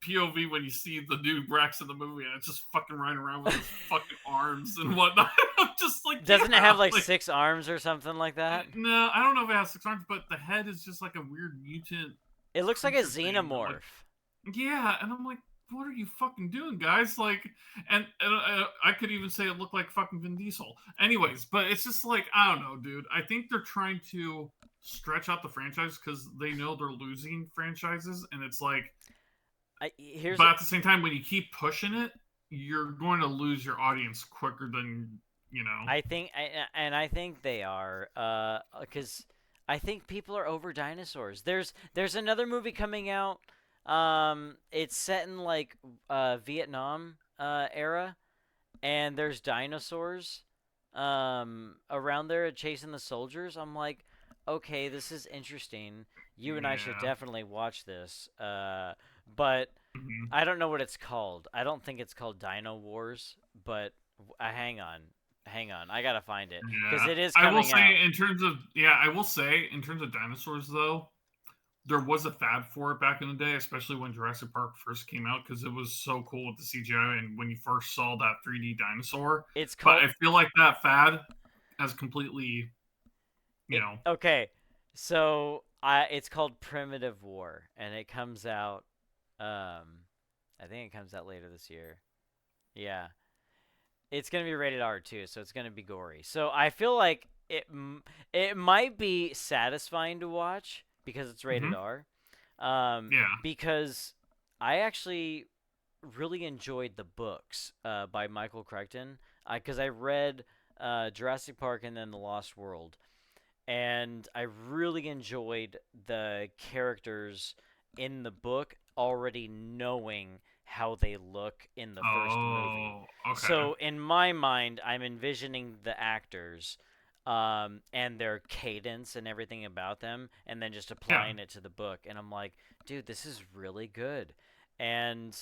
POV when you see the new Rex in the movie, and it's just fucking running around with his fucking arms and whatnot. I'm just like, doesn't it yeah, have like like 6 arms or something like that? no, I don't know if it has 6 arms, but the head is just like a weird mutant It looks like a creature thing. That, like, xenomorph. yeah, and I'm like, what are you fucking doing, guys? Like, and I could even say it looked like fucking Vin Diesel. Anyways, but it's just like I don't know, dude. I think they're trying to stretch out the franchise because they know they're losing franchises, and it's like, Here's but at the same time, when you keep pushing it, you're going to lose your audience quicker than you know. I think they are, because I think people are over dinosaurs. There's another movie coming out. It's set in like Vietnam era, and there's dinosaurs around there chasing the soldiers. I'm like, okay, this is interesting. You and I should Yeah. definitely watch this. But Mhm. I don't know what it's called. I don't think it's called Dino Wars, but hang on. I gotta find it because Yeah, it is I will coming out. say in terms of yeah, I will say in terms of dinosaurs though, there was a fad for it back in the day, especially when Jurassic Park first came out because it was so cool with the CGI and when you first saw that 3D dinosaur. It's But called I feel like that fad has completely, you it. know, Okay, so it's called Primitive War, and it comes out. I think it comes out later this year. Yeah, it's gonna be rated R too, so it's gonna be gory. So I feel like it might be satisfying to watch because it's rated hmm R. yeah, Because I actually really enjoyed the books by Michael Crichton because I read Jurassic Park and then The Lost World, and I really enjoyed the characters in the book already knowing how they look in the first movie. oh, okay, So in my mind, I'm envisioning the actors and their cadence and everything about them, and then just yeah, applying it to the book. And I'm like, dude, this is really good. And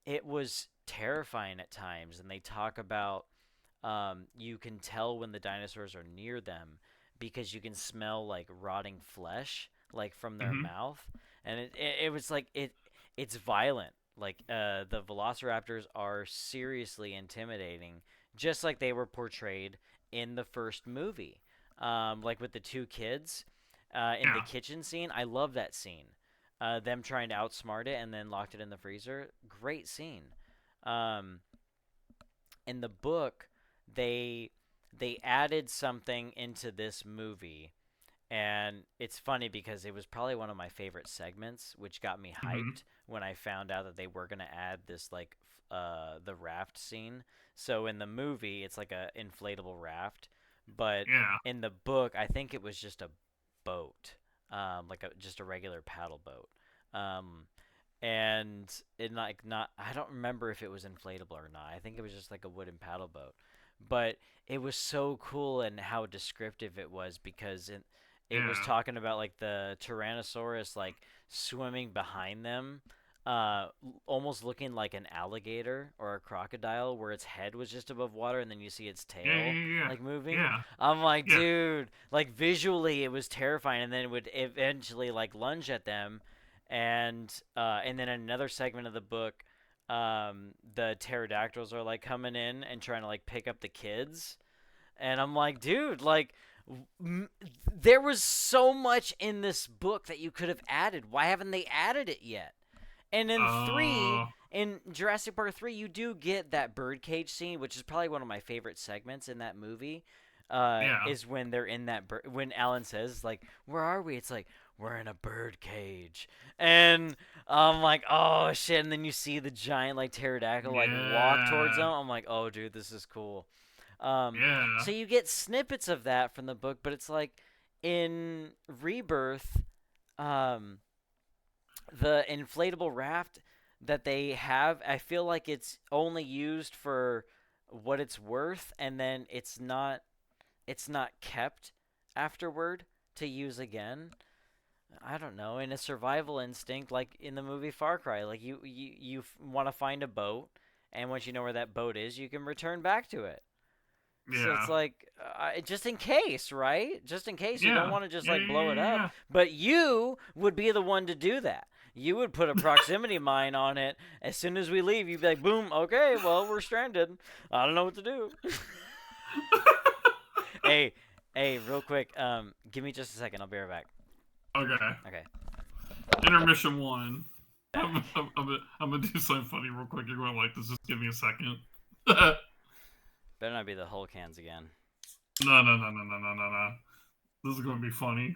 it was terrifying at times. And they talk about you can tell when the dinosaurs are near them because you can smell like rotting flesh like from their hmm mouth, and it was like it's violent. Like the velociraptors are seriously intimidating, just like they were portrayed in the first movie. Like with the two kids in the yeah, kitchen scene, I love that scene. Them trying to outsmart it and then locked it in the freezer. Great scene. Um, in the book, they they added something into this movie, and it's funny because it was probably one of my favorite segments, which got me hmm hyped when I found out that they were gonna add this like the raft scene. So in the movie, it's like a inflatable raft, but yeah, in the book, I think it was just a boat, like just a regular paddle boat. Um, and it like not I don't remember if it was inflatable or not. I think it was just like a wooden paddle boat. But it was so cool and how descriptive it was because it was yeah, talking about like the Tyrannosaurus like swimming behind them, almost looking like an alligator or a crocodile where its head was just above water and then you see its yeah, tail yeah, like moving. yeah, I'm like, yeah, dude, like visually it was terrifying, and then it would eventually like lunge at them, and then another segment of the book, the pterodactyls are like coming in and trying to like pick up the kids, and I'm like, dude, like. There was so much in this book that you could have added. Why haven't they added it yet? And in Uh, in Jurassic Park 3, you do get that birdcage scene, which is probably one of my favorite segments in that movie. yeah, Is when they're in that when Alan says like, "Where are we?" It's like we're in a birdcage, and I'm like, "Oh shit!" And then you see the giant like pterodactyl like walk towards yeah, them. I'm like, "Oh dude, this is cool." yeah, So you get snippets of that from the book, but it's like in Rebirth, um, the inflatable raft that they have, I feel like it's only used for what it's worth, and then it's not kept afterward to use again. I don't know. In a survival instinct, like in the movie Far Cry, like you want to find a boat, and once you know where that boat is, you can return back to it. So it's yeah, like, just in case, right? Just in case you don't yeah, want to just yeah, like blow it yeah, up. yeah. But you would be the one to do that. You would put a proximity mine on it as soon as we leave. You'd be like, boom, okay, well, we're stranded. I don't know what to do. hey, hey, real quick, give me just a second. I'll be right back. Okay. Okay. Intermission one. I'm, Back. I'm, I'm gonna do something funny real quick. You're going to like this. Just give me a second. No, Better not be the Hulk hands again. no, no, no, no, no, no, no. This is going to be funny.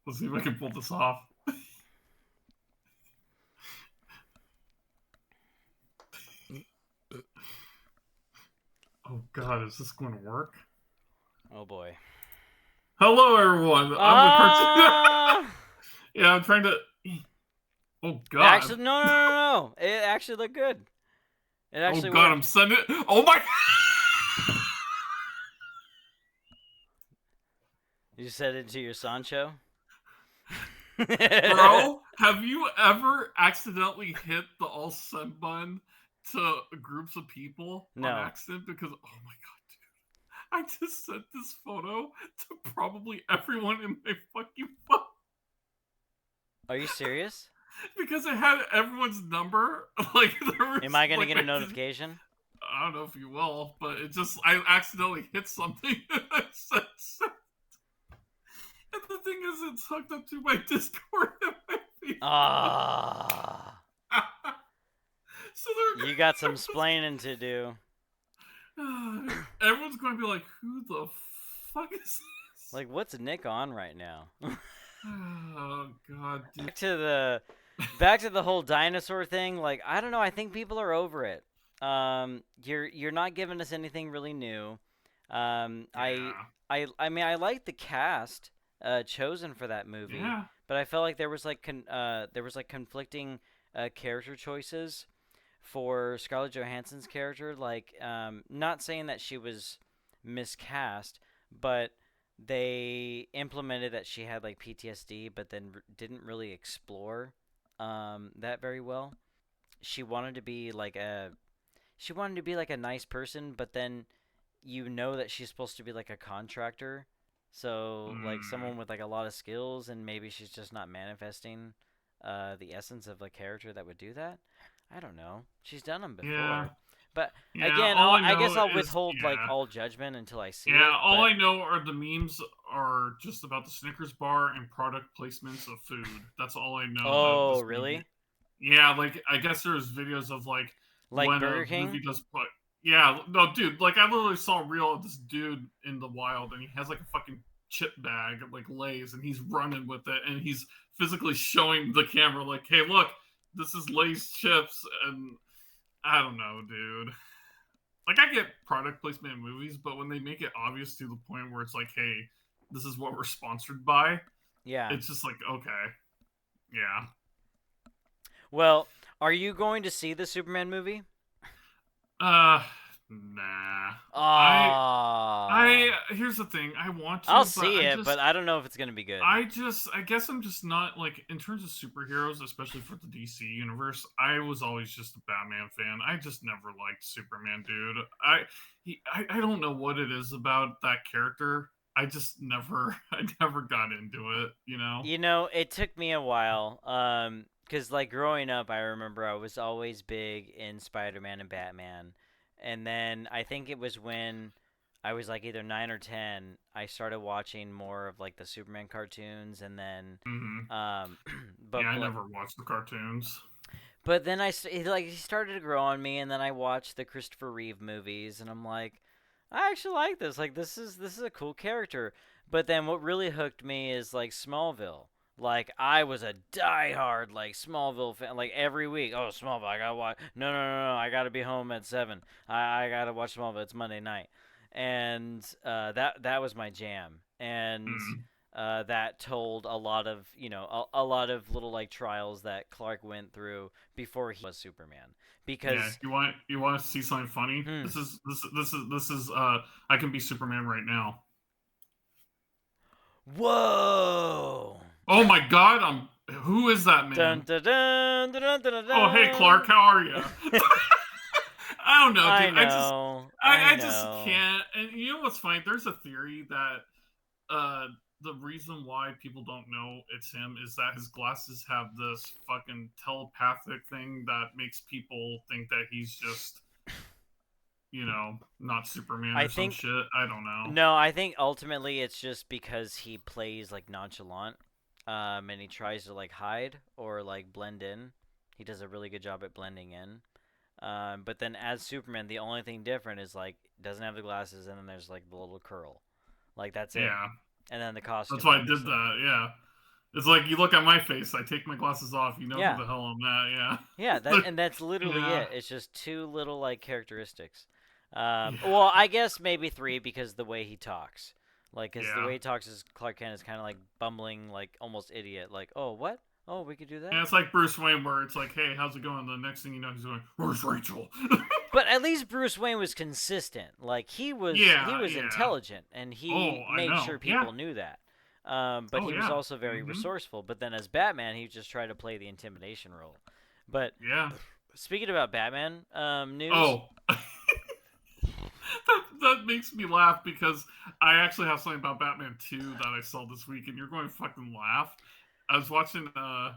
Let's see if I can pull this off. Oh God, is this going to work? Oh boy. Hello, everyone. I'm the cartoon. Ah! Yeah, I'm trying to. Oh God. Actually, no. It actually looked good. It Oh actually God, I'm worked. sending. Oh my. You said it to your Sancho? Bro, have you ever accidentally hit the all send button to groups of people on No. accident? Because oh my God, dude, I just sent this photo to probably everyone in my fucking phone Are you serious? because it had everyone's number. Like there Am was I gonna like get a notification? I don't know if you will, but it just I accidentally hit something and I said send. And the thing is, it's hooked up to my Discord and my Facebook. Ah. So they're You got some splaining to do. everyone's going to be like, "Who the fuck is this?" Like, what's Nick on right now? Oh God, dude. back to the back to the whole dinosaur thing. Like, I don't know. I think people are over it. You're not giving us anything really new. Um, I Yeah, I mean, I like the cast chosen for that movie, yeah, but I felt like there was like conflicting character choices for Scarlett Johansson's character. Like, not saying that she was miscast, but they implemented that she had like PTSD, but then didn't really explore that very well. She wanted to be like a she wanted to be like a nice person, but then you know that she's supposed to be like a contractor. So like mm, someone with like a lot of skills, and maybe she's just not manifesting the essence of a character that would do that. I don't know. She's done them yeah, before. But yeah. again, All I I guess know I'll is, withhold like yeah, all judgment until I see yeah. it. All But I know are the memes are just about the Snickers bar and product placements of food. That's all I know that oh, this movie. really? Yeah, like I guess there's videos of like Like when Burger a movie King? does put. Yeah, no, dude. Like I literally saw a reel of this dude in the wild, and he has like a fucking chip bag of like Lay's, and he's running with it, and he's physically showing the camera like, "Hey, look, this is Lay's chips," and I don't know, dude. Like I get product placement in movies, but when they make it obvious to the point where it's like, "Hey, this is what we're sponsored by," Yeah. it's just like, okay, yeah. Well, are you going to see the Superman movie? Uh, nah. I Ah. I here's the thing. I want I'll to, but see it, but I don't know if it's gonna be good. I guess I'm just not like in terms of superheroes, especially for the DC universe. I was always just a Batman fan. I just never liked Superman, dude. I don't know what it is about that character. I just never I never got into it. You know. You know, it took me a while. Cause like growing up, I remember I was always big in Spider-Man and Batman, and then I think it was when I was like either 9 or 10, I started watching more of like the Superman cartoons, and then Hmm. um, but Yeah, I like, never watched the cartoons. but then he started to grow on me, and then I watched the Christopher Reeve movies, and I'm like, I actually like this. Like, this is a cool character. But then what really hooked me is like Smallville. Like, I was a diehard like Smallville fan. Like every week, oh, Smallville, I gotta watch. No, no, no, no, I gotta be home at 7. I gotta watch Smallville. It's Monday night, and that was my jam. And Hmm. that told a lot of a lot of little like trials that Clark went through before he was Superman. Yeah, Because you want to see something funny? hmm, This is I can be Superman right now. whoa, Oh my God, who is that dun man? dun dun dun dun dun. Oh, hey Clark, how are you? dun. I don't know, I dude. know, I I just know. can't. And you know what's funny? There's a theory that uh the reason why people don't know it's him is that his glasses have this fucking telepathic thing that makes people think that he's just, not Superman I or some think shit. I don't know. no, I think ultimately it's just because he plays like nonchalant, and he tries to like hide or like blend in. He does a really good job at blending in. But then as Superman, the only thing different is like doesn't have the glasses, and then there's like the little curl, like that's it. Yeah, And then the that's costume, why I did obviously. that. Yeah, it's like you look at my face. I take my glasses off. You know who Yeah, the hell I'm at. yeah. Yeah, That's literally yeah, it. It's just two little like characteristics. yeah, Well, I guess maybe three because the way he talks, like, cause the yeah. way he talks is Clark Kent is kind of like bumbling, like almost idiot. Like, oh, what? Oh, we could do that. And it's like Bruce Wayne, where it's like, "Hey, how's it going?" The next thing you know, he's going, "Where's Rachel?" But at least Bruce Wayne was consistent. Like he Yeah, was yeah. intelligent, and Oh, he I made know. sure Yeah. people knew that. But Oh, he was yeah. also very Mm-hmm. resourceful. But then as Batman, he just tried to play the intimidation role. But Yeah. speaking about Batman news, Oh, that makes me laugh because I actually have something about Batman 2 that I saw this week, and you're going to fucking laugh. I was watching a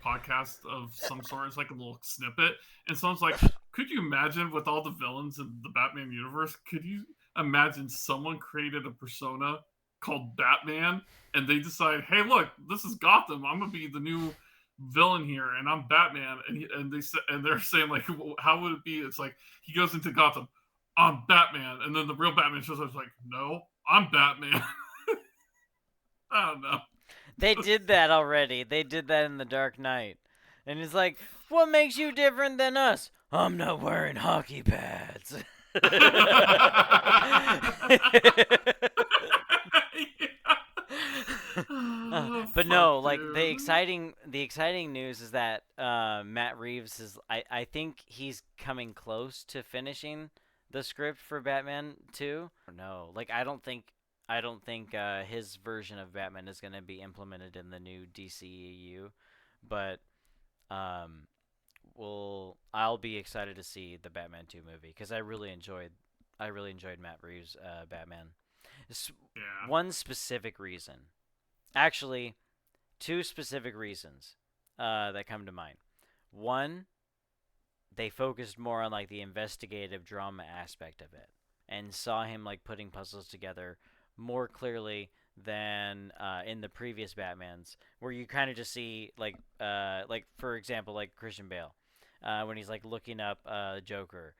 podcast of some sort. It's like a little snippet, and someone's like, "Could you imagine with all the villains in the Batman universe? Could you imagine someone created a persona called Batman, and they decide, hey, look, this is Gotham. I'm gonna be the new villain here, and I'm Batman." And they're saying like, how would it be? It's like he goes into Gotham. I'm Batman, and then the real Batman shows up. It's like, no, I'm Batman. I don't know. they did that already. They did that in The Dark Knight, and it's like, what makes you different than us? I'm not wearing hockey pads. Oh, But fuck, no, like dude. the exciting news is that Matt Reeves is I think he's coming close to finishing the script for Batman 2. No, like I don't think his version of Batman is going to be implemented in the new DCEU, but um I'll be excited to see the Batman 2 movie cuz I really enjoyed Matt Reeves Batman. S- Yeah. One specific reason. Actually, two specific reasons that come to mind. One, they focused more on like the investigative drama aspect of it and saw him like putting puzzles together more clearly than in the previous Batmans, where you kind of just see like for example like Christian Bale when he's like looking up Joker,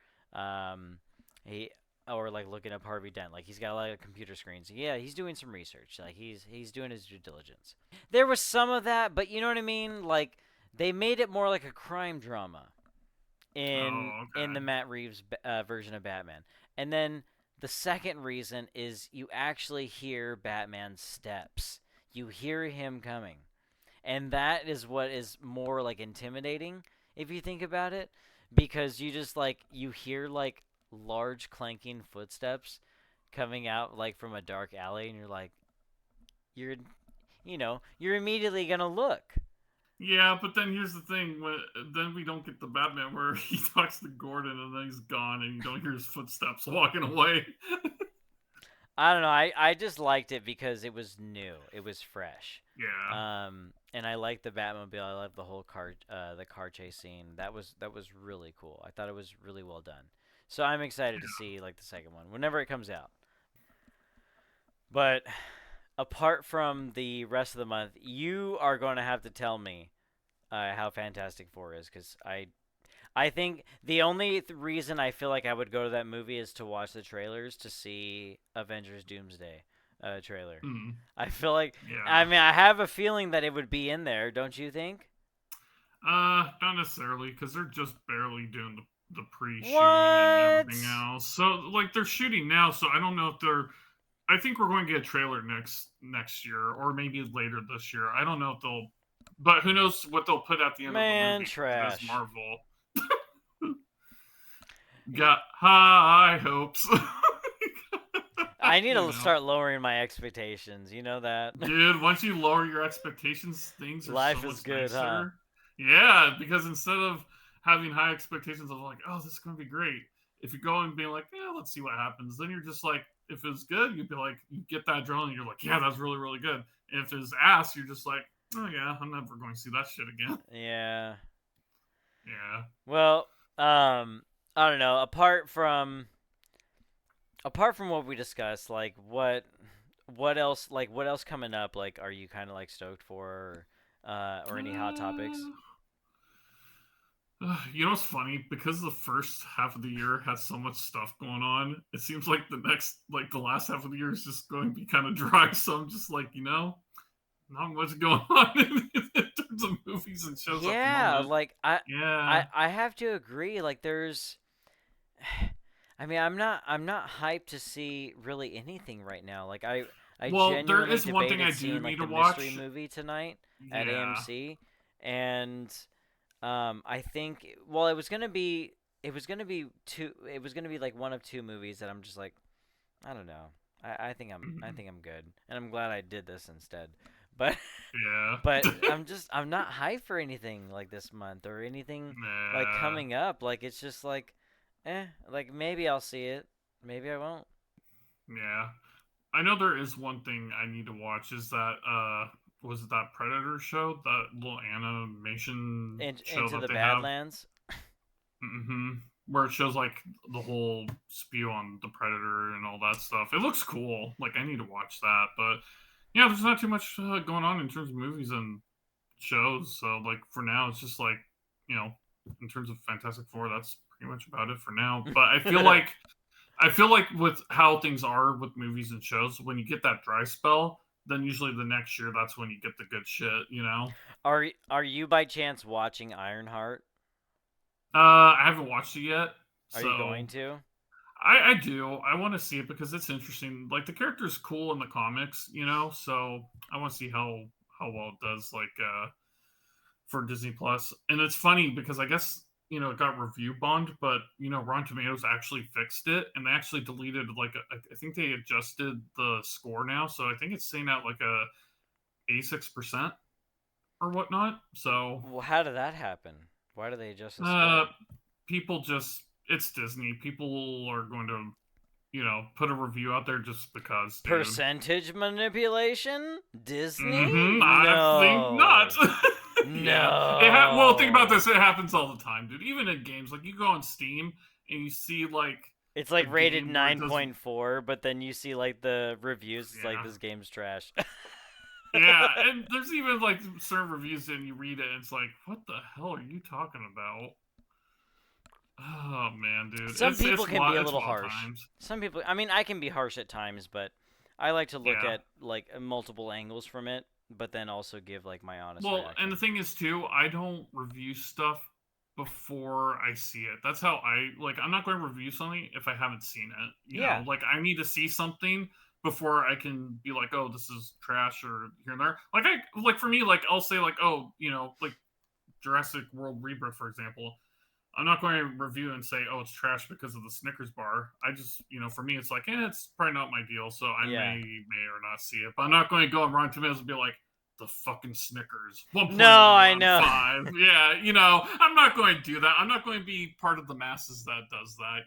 he or like looking up Harvey Dent. Like he's got a lot of computer screens. Yeah, he's doing some research. Like he's doing his due diligence. There was some of that, but you know what I mean. Like they made it more like a crime drama Oh, in the okay. Matt Reeves version of Batman. And then the second reason is you actually hear Batman's steps. You hear him coming. And that is what is more like intimidating if you think about it because you just like you hear like large clanking footsteps coming out like from a dark alley and you're like you're you're immediately going to look. Yeah, but then here's the thing: then we don't get the Batman where he talks to Gordon and then he's gone, and you don't hear his footsteps walking away. I don't know. I just liked it because it was new. It was fresh. Yeah, And I liked the Batmobile. I loved the car chase scene. That was really cool. I thought it was really well done. So I'm excited to see like the second one whenever it comes out. But apart from the rest of the month, you are going to have to tell me. how Fantastic Four is, because I think the only reason I feel like I would go to that movie is to watch the trailers to see Avengers Doomsday trailer. Mm, I feel like, I yeah. mean, I have a feeling that it would be in there, don't you think? Not necessarily, because they're just barely doing the pre-shooting and everything What? else. So like they're shooting now, so I don't know if they're. I think we're going to get a trailer next year, or maybe later this year. I don't know if they'll, but who knows what they'll put at the end of the Man, movie because it is trash. Marvel. Got high hopes. I need you to know, start lowering my expectations. You know that? dude. Once you lower your expectations, things are so Life is much good, huh? nicer. Yeah, because instead of having high expectations of like, oh, this is going to be great, if you go and be like, yeah, let's see what happens, then you're just like, if it's good, you'd be like, you get that adrenaline, you're like, yeah, that's really, really good. And if it's ass, you're just like, oh yeah, I'm never going to see that shit again. Yeah. Yeah. Well, I don't know. Apart from what we discussed, like what else coming up? Like, are you kind of like stoked for, or any hot topics? Uh, you know what's funny? Because the first half of the year has so much stuff going on, it seems like the last half of the year is just going to be kind of dry. So I'm just like, not much going on in terms of movies and shows at the Yeah, moment. like I, Yeah. I, I have to agree. Like, there's, I mean, I'm not hyped to see really anything right now. Like, I Well, there genuinely is one thing I debated do seeing need like to the mystery watch. movie tonight at Yeah. AMC, and I think, well, it was gonna be like one of two movies that I'm just like, I don't know. I Mhm. think I'm good, and I'm glad I did this instead. But but Yeah. I'm not hyped for anything like this month or anything like Nah. coming up. Like, it's just like, like maybe I'll see it, maybe I won't. Yeah. I know there is one thing I need to watch. Is that was it that Predator show, that little animation show Into that the they have? Badlands. Mm-hmm. Where it shows like the whole spew on the Predator and all that stuff. It looks cool. Like I need to watch that, but yeah, there's not too much going on in terms of movies and shows. So like for now, it's just like you know, in terms of Fantastic Four, that's pretty much about it for now. But I feel like with how things are with movies and shows, when you get that dry spell, then usually the next year that's when you get the good shit. Are you by chance watching Ironheart? I haven't watched it yet, Are you going so to? I do. I want to see it because it's interesting. Like the character's cool in the comics, so I want to see how well it does. Like for Disney Plus. And it's funny because I guess it got review bombed, but Rotten Tomatoes actually fixed it and they actually deleted I think they adjusted the score now, so I think it's saying out like a 86% or whatnot. So Well, how did that happen? Why do they adjust the uh, score? people just it's Disney. People are going to put a review out there just because, dude. Percentage manipulation? Disney? I think not. No. Yeah, well, think about No. this. It happens all the time, dude. Even in games, like you go on Steam and you see like It's a like rated game where it does. 9.4, but then you see like the reviews, it's like Yeah, this game's trash. yeah, and there's even like certain reviews and you read it, and it's like, what the hell are you talking about? Oh man, dude, Some it's people it's can be wild. a It's little wild harsh. times. Some people, I mean, I can be harsh at times, but I like to look Yeah. at like multiple angles from it, but then also give like my honest Well, and the reaction. thing is too, I don't review stuff before I see it. That's how I'm not going to review something if I haven't seen it. Yeah. Like I need to see something before I can be like, oh, this is trash or here and there. Like for me, like I'll say like, oh, like Jurassic World Rebirth, for example. I'm not going to review and say, oh, it's trash because of the Snickers bar. I just, for me, it's like, it's probably not my deal, so I Yeah. may or not see it. But I'm not going to go on Rotten Tomatoes and be like, the fucking Snickers, No, 1.0 I out of know. 5. Yeah, I'm not going to do that. I'm not going to be part of the masses that does that.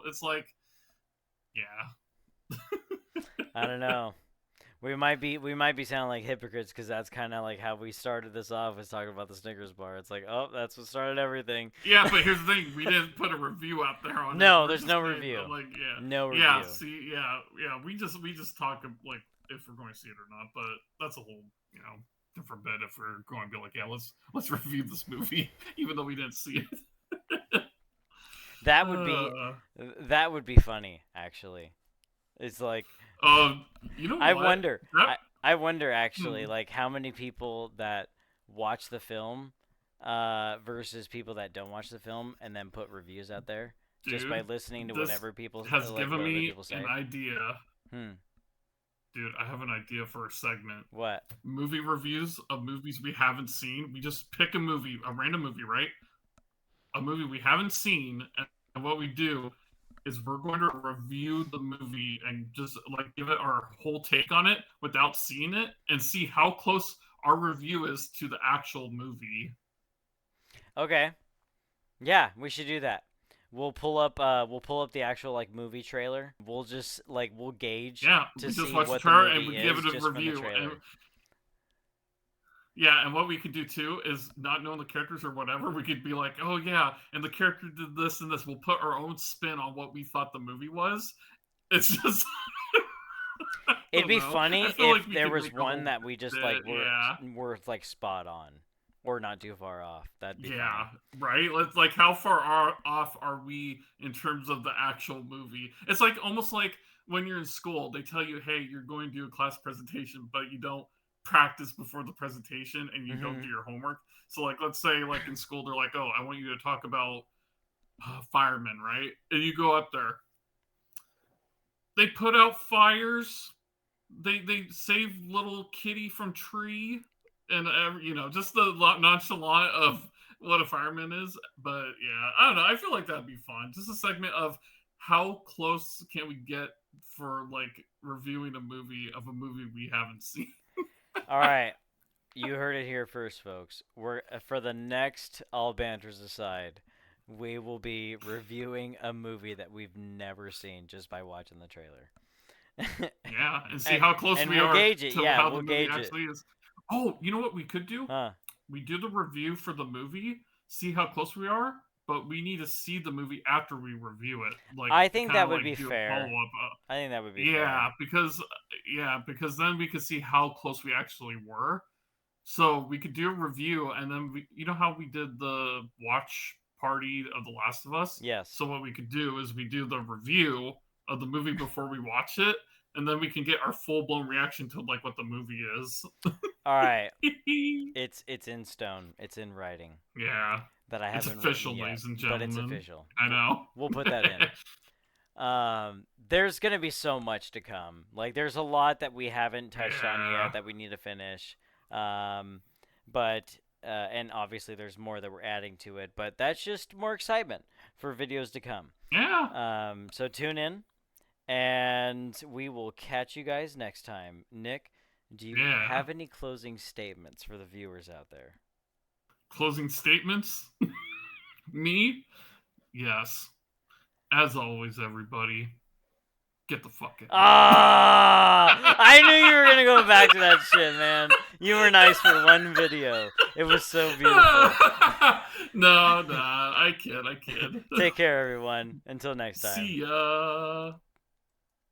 It's like, yeah. I don't know. We might be sounding like hypocrites because that's kind of like how we started this off, was talking about the Snickers bar. It's like, oh, that's what started everything. Yeah, but here's the thing: we didn't put a review out there on it. No, We're there's just no saying, review. like, No yeah. review. See, yeah. We just talk like if we're going to see it or not. But that's a whole forbid if we're going to be like, yeah, let's review this movie, even though we didn't see it. That would be funny, actually. It's like, you know I what? wonder, That, I wonder actually, like how many people that watch the film, versus people that don't watch the film and then put reviews out there just by dude, listening to this whatever people has like given what other me people an say. idea. Hmm. Dude, I have an idea for a segment. What? Movie reviews of movies we haven't seen. We just pick a movie, a random movie, right? A movie we haven't seen, and what we do is we're going to review the movie and just like give it our whole take on it without seeing it and see how close our review is to the actual movie. Okay. Yeah, we should do that. We'll pull up the actual like movie trailer. We'll gauge Yeah, to we just see watch the what the trailer and movie we give is it a just from the review. And trailer. yeah, and what we could do too is not knowing the characters or whatever, we could be like, oh yeah, and the character did this and this. We'll put our own spin on what we thought the movie was. It's just I It'd don't be know. I funny feel if like we there could was make a one whole that we just bit, like were like spot on or not too far off. That'd be yeah, funny. right. Let's like how far off are we in terms of the actual movie? It's like almost like when you're in school, they tell you, hey, you're going to do a class presentation, but you don't practice before the presentation and you don't Hmm. do your homework. So like let's say like in school they're like, oh, I want you to talk about firemen, right? And you go up there, they put out fires, they save little kitty from tree, and just the nonchalant of what a fireman is. But yeah, I don't know. I feel like that'd be fun. Just a segment of how close can we get for like reviewing a movie we haven't seen. All right. You heard it here first, folks. We're for the next All Banters Aside, we will be reviewing a movie that we've never seen just by watching the trailer. Yeah, and see and how close and we we'll are gauge it. to Yeah, how the we'll movie gauge it. actually is. Oh, you know what we could do? Huh. We do the review for the movie, see how close we are, but we need to see the movie after we review it, like I think kind that of would be like do a follow fair. up. I think that would be fair. Because then we could see how close we actually were. So we could do a review, and then you know how we did the watch party of The Last of Us. Yes. So what we could do is we do the review of the movie before we watch it, and then we can get our full blown reaction to like what the movie is. All right. It's in stone. It's in writing Yeah. that I It's haven't official, written yet, ladies and but it's gentlemen. official. I know. We'll put that in. There's gonna be so much to come. Like, there's a lot that we haven't touched on Yeah. yet that we need to finish. But and obviously there's more that we're adding to it. But that's just more excitement for videos to come. Yeah. So tune in, and we will catch you guys next time. Nick, do you Yeah. have any closing statements for the viewers out there? Closing statements? Me? Yes. As always, everybody, get the fuck out. Ah! I knew you were gonna go back to that shit, man. You were nice for one video. It was so beautiful. No, I kid. Take care, everyone. Until next time. See ya.